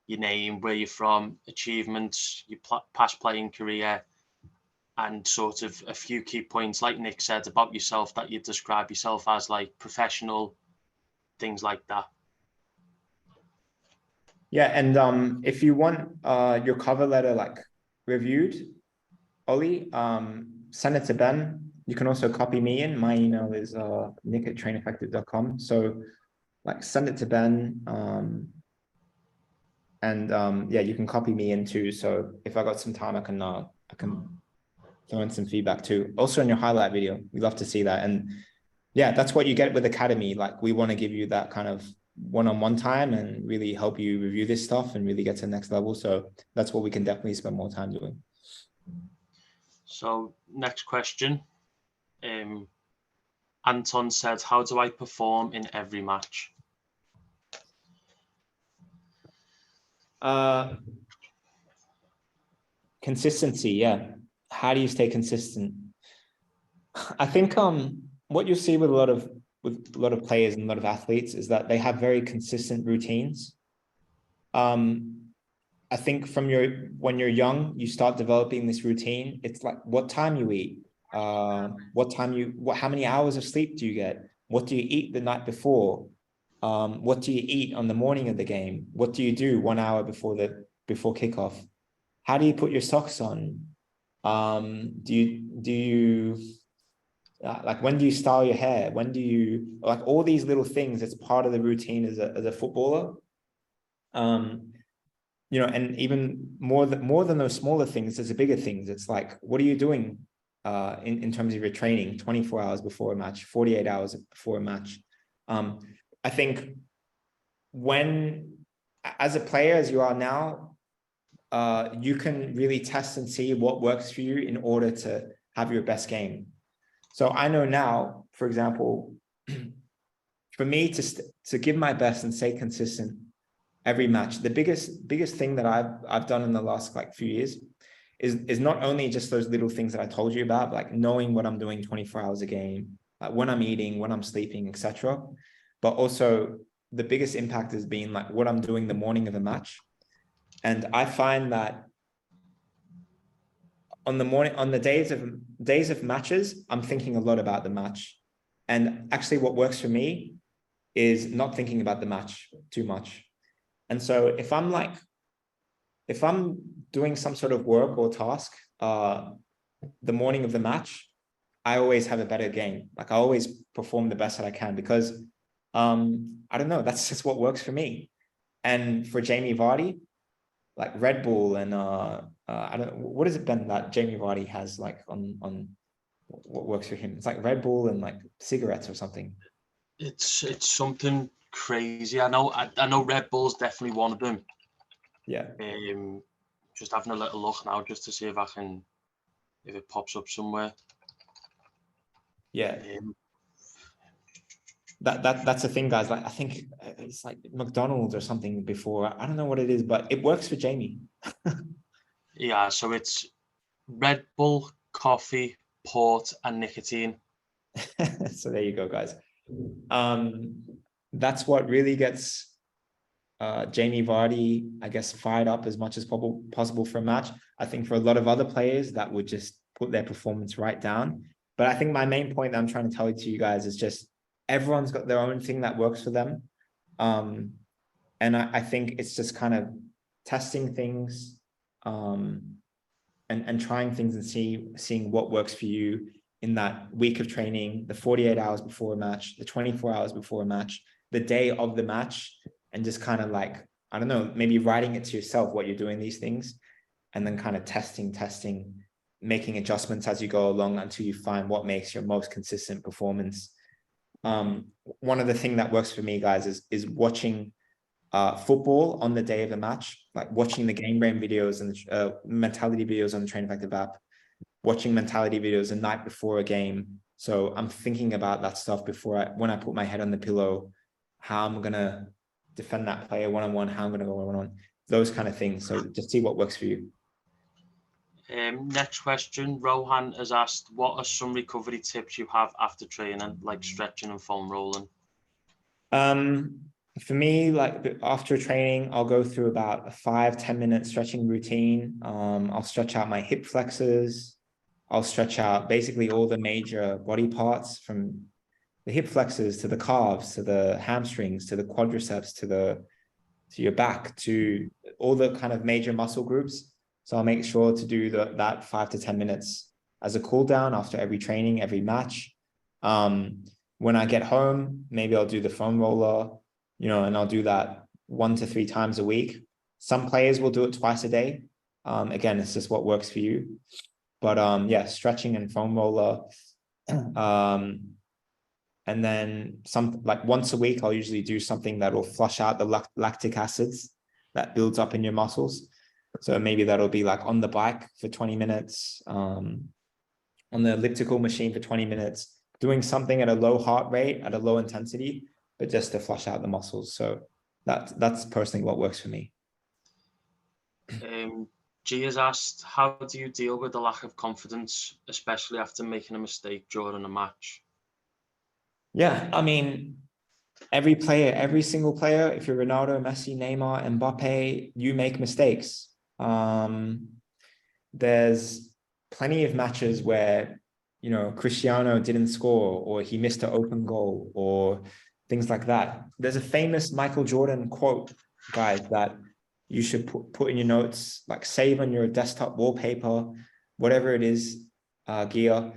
your name, where you're from, achievements, your past playing career, and sort of a few key points, like Nick said, about yourself that you describe yourself as, like professional, things like that. Yeah, and if you want your cover letter like reviewed, Ollie, send it to Ben. You can also copy me in. My email is nick@traineffective.com. So like send it to Ben. And yeah, you can copy me in too. So if I got some time, I can throw in some feedback too. Also in your highlight video, we love to see that. And yeah, that's what you get with Academy. Like we want to give you that kind of one-on-one time and really help you review this stuff and really get to the next level. So that's what we can definitely spend more time doing. So next question. Anton said, how do I perform in every match? Consistency, yeah. How do you stay consistent? I think what you see with a lot of players and a lot of athletes is that they have very consistent routines. I think when you're young, you start developing this routine. It's like what time you eat, how many hours of sleep do you get? What do you eat the night before? What do you eat on the morning of the game? What do you do 1 hour before kickoff? How do you put your socks on? Do you like when do you style your hair? When do you like all these little things? It's part of the routine as a footballer. And even more than those smaller things, there's the bigger things. It's like, what are you doing in terms of your training 24 hours before a match, 48 hours before a match? I think when, as a player, as you are now, you can really test and see what works for you in order to have your best game. So I know now, for example, for me to give my best and stay consistent every match, the biggest thing that I've done in the last like few years is not only just those little things that I told you about, like knowing what I'm doing 24 hours a game, like when I'm eating, when I'm sleeping, etc. But also the biggest impact has been like what I'm doing the morning of a match. And I find that on the days of matches, I'm thinking a lot about the match. And actually what works for me is not thinking about the match too much. And so if I'm like if I'm doing some sort of work or task, the morning of the match, I always have a better game. Like I always perform the best that I can because, I don't know, that's just what works for me. And for Jamie Vardy, like Red Bull and I don't know, what is it, Ben, that Jamie Vardy has like on what works for him? It's like Red Bull and like cigarettes or something. It's something crazy. I know Red Bull's definitely one of them. Yeah. Just having a little look now just to see if it pops up somewhere. Yeah. That's the thing, guys. Like I think it's like McDonald's or something before. I don't know what it is, but it works for Jamie. Yeah, so it's Red Bull, coffee, port, and nicotine. So there you go, guys. That's what really gets Jamie Vardy, I guess, fired up as much as possible for a match. I think for a lot of other players, that would just put their performance right down. But I think my main point that I'm trying to tell to you guys is just everyone's got their own thing that works for them. And I think it's just kind of testing things and trying things and seeing what works for you in that week of training, the 48 hours before a match, the 24 hours before a match, the day of the match, and just kind of like, I don't know, maybe writing it to yourself what you're doing these things, and then kind of testing, making adjustments as you go along until you find what makes your most consistent performance. One of the things that works for me, guys, is watching football on the day of the match, like watching the game brain videos and mentality videos on the Train Effective app, watching mentality videos the night before a game. So I'm thinking about that stuff when I put my head on the pillow, how I'm gonna defend that player one-on-one, how I'm gonna go one-on-one, those kind of things. So just see what works for you. Next question, Rohan has asked, what are some recovery tips you have after training, like stretching and foam rolling? For me, like after training, I'll go through about a 5-10 minute stretching routine. I'll stretch out my hip flexors. I'll stretch out basically all the major body parts, from the hip flexors to the calves, to the hamstrings, to the quadriceps, to your back, to all the kind of major muscle groups. So I'll make sure to do that 5 to 10 minutes as a cool down after every training, every match. When I get home, maybe I'll do the foam roller, and I'll do that 1 to 3 times a week. Some players will do it twice a day. Again, it's just what works for you. But yeah, stretching and foam roller. And then like once a week, I'll usually do something that will flush out the lactic acids that builds up in your muscles. So maybe that'll be like on the bike for 20 minutes, on the elliptical machine for 20 minutes, doing something at a low heart rate, at a low intensity, but just to flush out the muscles. So that's personally what works for me. G has asked, how do you deal with the lack of confidence, especially after making a mistake during a match? Yeah, I mean, every single player, if you're Ronaldo, Messi, Neymar, Mbappe, you make mistakes. There's plenty of matches where, Cristiano didn't score, or he missed an open goal, or things like that. There's a famous Michael Jordan quote, guys, that you should put in your notes, like save on your desktop wallpaper, whatever it is, gear.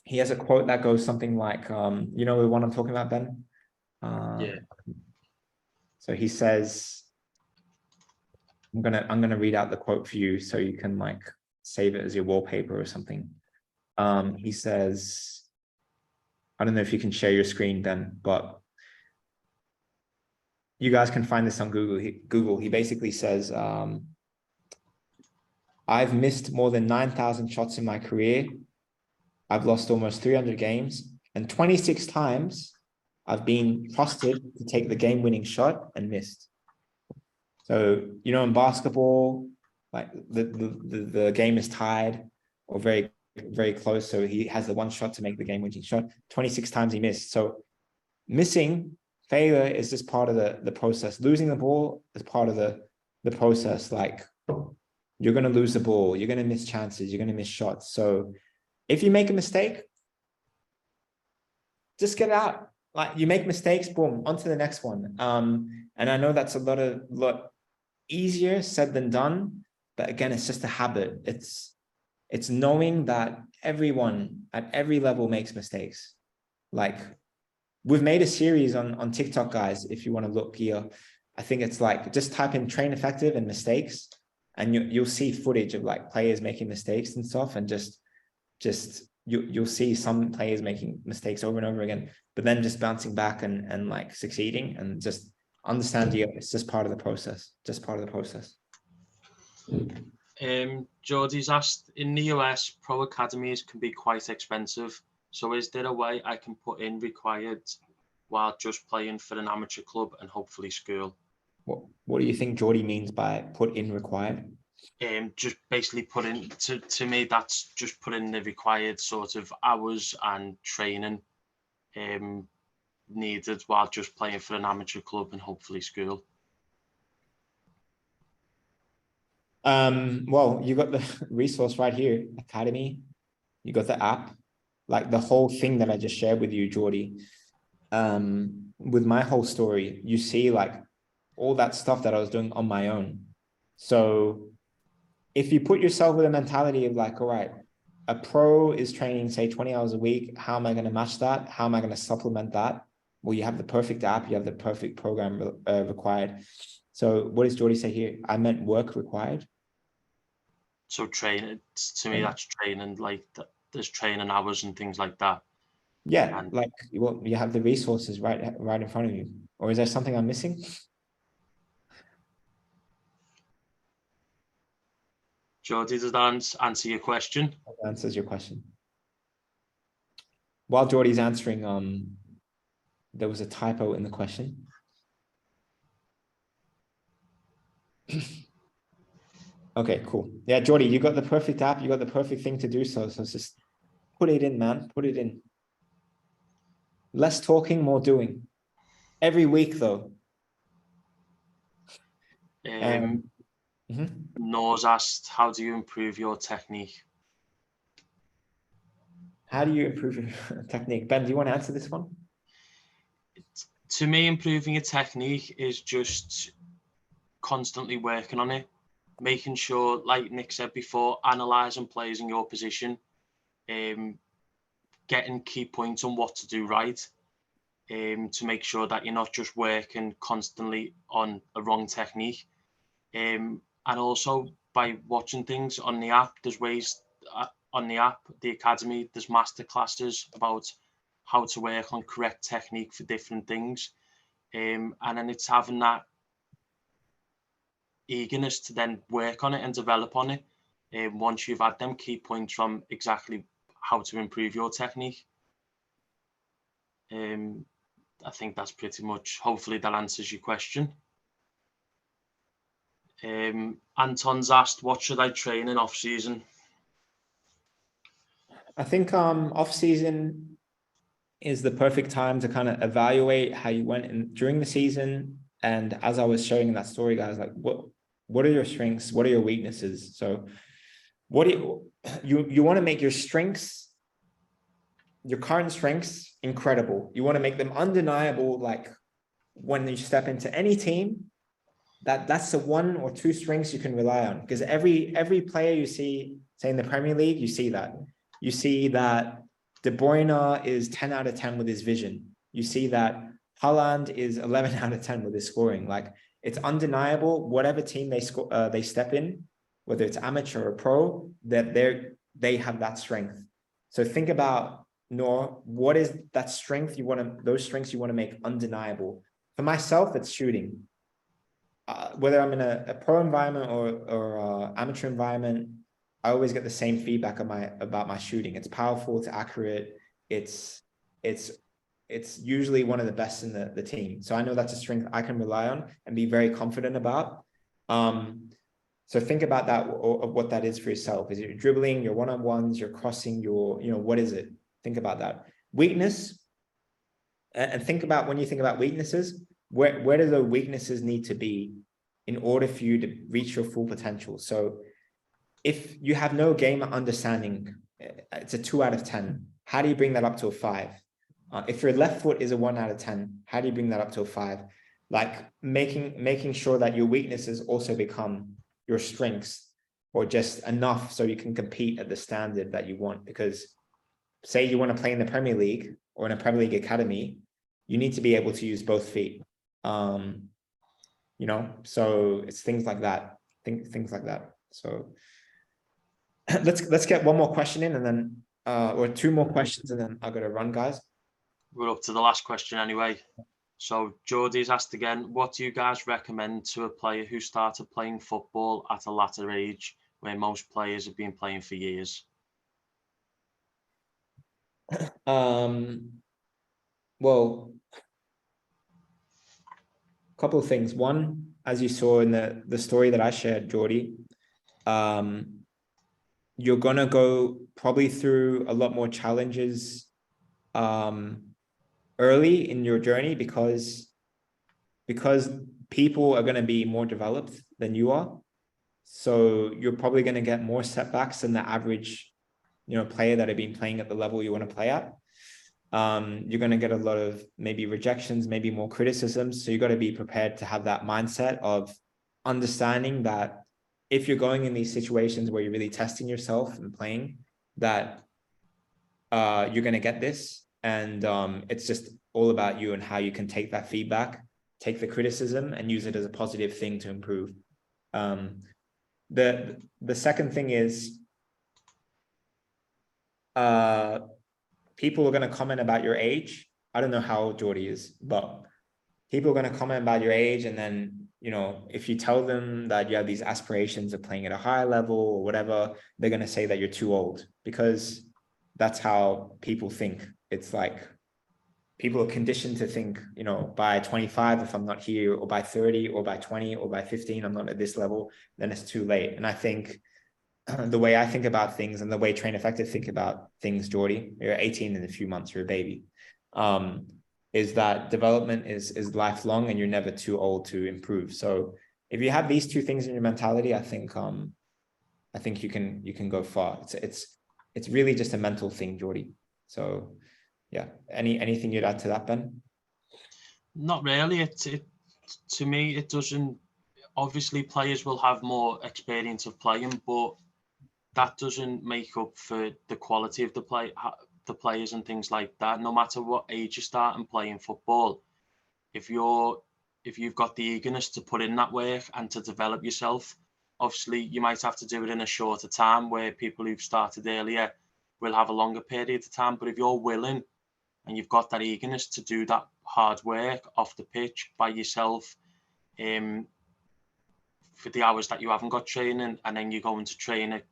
He has a quote that goes something like, the one I'm talking about, Ben? Yeah. So he says, I'm gonna read out the quote for you so you can like save it as your wallpaper or something. He says, I don't know if you can share your screen, Ben, but you guys can find this on Google. He basically says, I've missed more than 9,000 shots in my career. I've lost almost 300 games, and 26 times I've been trusted to take the game-winning shot and missed. So, in basketball, like the game is tied or very, very close. So he has the one shot to make the game-winning shot. 26 times he missed. So failure is just part of the process. Losing the ball is part of the process. Like, you're going to lose the ball. You're going to miss chances. You're going to miss shots. So if you make a mistake, just get it out. Like, you make mistakes, boom, on to the next one. And I know that's a lot easier said than done. But again, it's just a habit. It's knowing that everyone at every level makes mistakes. Like, we've made a series on TikTok, guys. If you want to look here, I think it's like, just type in train effective and mistakes, and you'll see footage of like players making mistakes and stuff, and just you'll see some players making mistakes over and over again, but then just bouncing back and like succeeding, and just understand it's just part of the process. Just part of the process. Geordie's asked, in the US, pro academies can be quite expensive. So is there a way I can put in required while just playing for an amateur club and hopefully school? What do you think Geordie means by put in required? Just basically put in, to me, that's just put in the required sort of hours and training needed while just playing for an amateur club and hopefully school. Well, you got the resource right here, Academy. You got the app, like the whole thing that I just shared with you, Geordie. With my whole story, you see like all that stuff that I was doing on my own. So if you put yourself with a mentality of like, all right, a pro is training, say 20 hours a week. How am I going to match that? How am I going to supplement that? Well, you have the perfect app. You have the perfect program required. So what does Geordie say here? I meant work required. So training, to me, that's training, like there's training hours and things like that. Yeah, and like, well, you have the resources right in front of you. Or is there something I'm missing? Geordie, does that answer your question? That answers your question. While Geordie's answering, there was a typo in the question. Okay, cool. Yeah, Geordie, you got the perfect app. You got the perfect thing to do so. So just put it in, man. Put it in. Less talking, more doing. Every week, though. Noah's asked, how do you improve your technique? How do you improve your technique? Ben, do you want to answer this one? To me, improving a technique is just constantly working on it, making sure, like Nick said before, analysing players in your position, getting key points on what to do right, to make sure that you're not just working constantly on a wrong technique. And also by watching things on the app, there's ways on the app, the academy, there's masterclasses about how to work on correct technique for different things. And then it's having that eagerness to then work on it and develop on it. Once you've had them key points from exactly how to improve your technique. I think that's pretty much, hopefully that answers your question. Anton's asked, what should I train in off season? I think off season is the perfect time to kind of evaluate how you went in during the season. And as I was sharing that story, guys, like what are your strengths? What are your weaknesses? So what do you want to make your strengths, your current strengths, incredible. You want to make them undeniable. Like when you step into any team, that's the one or two strengths you can rely on, because every player you see, say in the Premier League, you see that De Bruyne is 10 out of 10 with his vision. You see that Haaland is 11 out of 10 with his scoring. Like, it's undeniable. Whatever team they step in, whether it's amateur or pro, that they have that strength. So think about, Noor, what is that strength those strengths you want to make undeniable? For myself, it's shooting. Whether I'm in a pro environment or amateur environment, I always get the same feedback about my shooting. It's powerful, it's accurate, it's usually one of the best in the team. So I know that's a strength I can rely on and be very confident about. So think about that, or what that is for yourself. Is it your dribbling, your one-on-ones, your crossing, what is it? Think about that. Weakness, and think about, when you think about weaknesses, where do the weaknesses need to be in order for you to reach your full potential? So if you have no game understanding, it's a 2 out of 10. How do you bring that up to a 5? If your left foot is a 1 out of 10, how do you bring that up to a 5? like making sure that your weaknesses also become your strengths, or just enough so you can compete at the standard that you want. Because say you want to play in the Premier League or in a Premier League academy, you need to be able to use both feet. You know, so it's things like that. Things like that. So let's get one more question in, and then or two more questions, and then I've got to run, guys. We're up to the last question anyway. So Geordie's asked again, what do you guys recommend to a player who started playing football at a latter age, where most players have been playing for years? Well, a couple of things. One, as you saw in the story that I shared, Geordie, you're gonna go probably through a lot more challenges early in your journey, because people are going to be more developed than you are. So you're probably going to get more setbacks than the average, player that have been playing at the level you want to play at. You're going to get a lot of maybe rejections, maybe more criticisms. So you got to be prepared to have that mindset of understanding that if you're going in these situations where you're really testing yourself and playing, that you're going to get this. And it's just all about you and how you can take that feedback, take the criticism, and use it as a positive thing to improve. The second thing is, people are going to comment about your age. I don't know how old Geordie is, but people are going to comment about your age. And then, if you tell them that you have these aspirations of playing at a higher level or whatever, they're going to say that you're too old, because that's how people think. It's like people are conditioned to think, by 25, if I'm not here, or by 30, or by 20, or by 15, I'm not at this level, then it's too late. And I think the way I think about things, and the way Train Effective think about things, Geordie, you're 18 in a few months, you're a baby, is that development is lifelong, and you're never too old to improve. So if you have these two things in your mentality, I think you can go far. It's really just a mental thing, Geordie. So yeah, anything you'd add to that, Ben? Not really. To me, it doesn't. Obviously, players will have more experience of playing, but that doesn't make up for the quality of the players and things like that. No matter what age you start and playing football, if you've got the eagerness to put in that work and to develop yourself, obviously you might have to do it in a shorter time, where people who've started earlier will have a longer period of time. But if you're willing and you've got that eagerness to do that hard work off the pitch by yourself, for the hours that you haven't got training, and then you're going to train at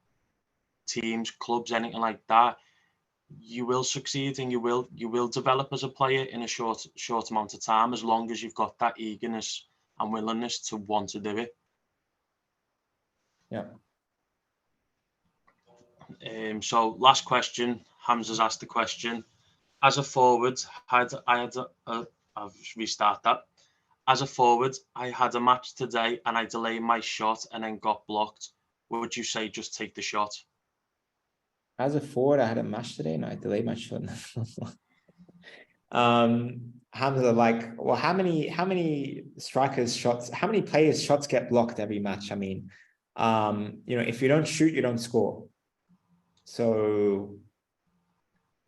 teams, clubs, anything like that, you will succeed, and you will develop as a player in a short amount of time, as long as you've got that eagerness and willingness to want to do it. Yeah. So last question, Hamza's asked the question. As a forward, I'll restart that. As a forward, I had a match today and I delayed my shot and then got blocked. Would you say just take the shot? As a forward, I had a match today and I delayed my shot. Hamza, like, well, how many strikers shots, how many players shots get blocked every match? I mean, if you don't shoot, you don't score. So,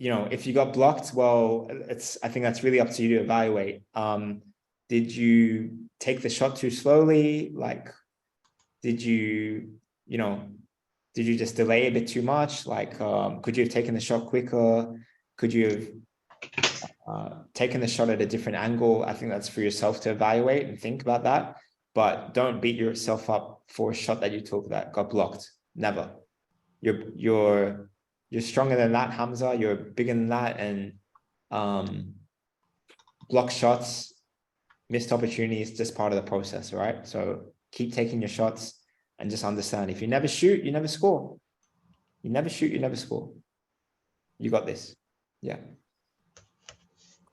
if you got blocked, well, I think that's really up to you to evaluate. Did you take the shot too slowly? Like, did you just delay a bit too much? Like, could you have taken the shot quicker? Could you have taken the shot at a different angle? I think that's for yourself to evaluate and think about that. But don't beat yourself up for a shot that you took that got blocked. Never. You're stronger than that, Hamza. You're bigger than that, and block shots, missed opportunities, just part of the process, right? So keep taking your shots. And just understand, if you never shoot, you never score. You never shoot, you never score. You got this. Yeah.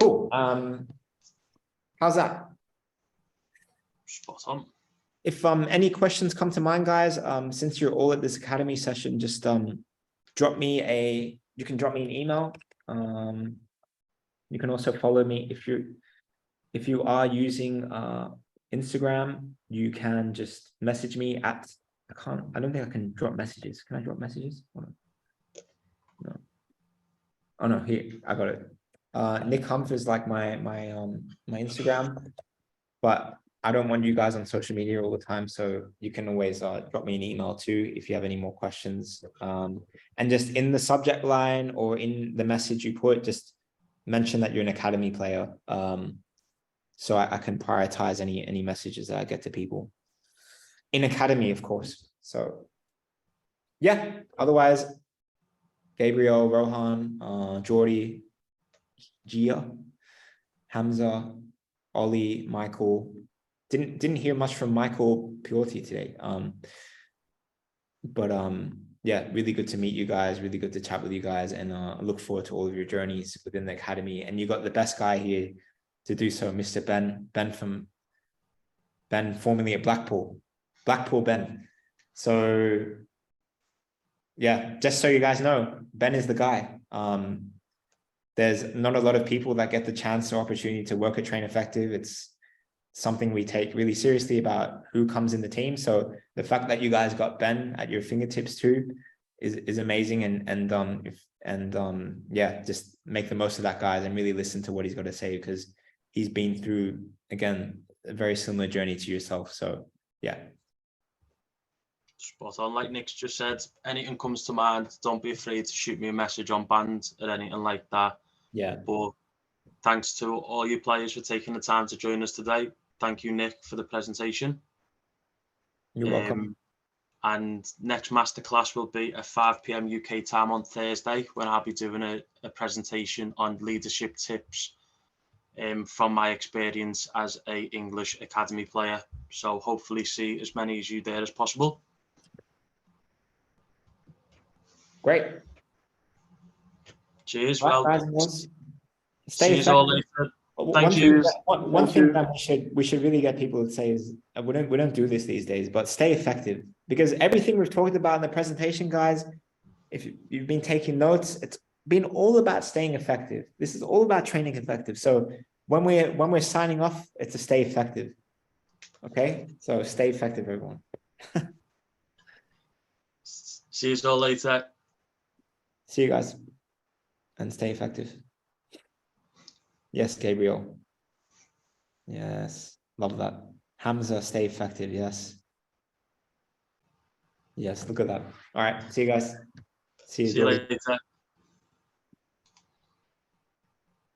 Cool. How's that? Spot on. If any questions come to mind, guys, since you're all at this academy session, just you can drop me an email. You can also follow me if if you are using Instagram, you can just message me at, I don't think I can drop messages. Can I drop messages? No. Oh no, here, I got it. Nick Humphries is like my Instagram, but I don't want you guys on social media all the time. So you can always drop me an email too if you have any more questions. And just in the subject line or in the message you put, just mention that you're an academy player. So I can prioritize any messages that I get to people in academy, of course. So yeah, otherwise, Gabriel, Rohan, Jordy, Gia, Hamza, Ollie, Michael. Didn't hear much from Michael Piorti today. But yeah, really good to meet you guys, really good to chat with you guys, and I look forward to all of your journeys within the academy. And you got the best guy here to do so, Mr. Ben, formerly at Blackpool Ben. So yeah, just so you guys know, Ben is the guy. There's not a lot of people that get the chance or opportunity to work at Train Effective. It's something we take really seriously about who comes in the team. So the fact that you guys got Ben at your fingertips too is amazing. And yeah, just make the most of that, guys, and really listen to what he's got to say, because he's been through, again, a very similar journey to yourself. So yeah. Spot on. Like Nick's just said, anything comes to mind, don't be afraid to shoot me a message on band or anything like that. Yeah. But thanks to all you players for taking the time to join us today. Thank you, Nick, for the presentation. You're welcome. And next masterclass will be at 5 p.m. UK time on Thursday, when I'll be doing a presentation on leadership tips from my experience as a English academy player. So hopefully see as many as you there as possible. Great. Cheers. Right, well, guys, see you all later. Thank you. One thing that we should really get people to say is, we don't do this these days, but stay effective, because everything we've talked about in the presentation, guys, if you've been taking notes, it's been all about staying effective. This is all about training effective. So when we're signing off, it's to stay effective. Okay, so stay effective, everyone. See you all later. See you guys, and stay effective. Yes, Gabriel. Yes, love that. Hamza, stay effective. Yes. Yes, look at that. All right, see you guys. See you later.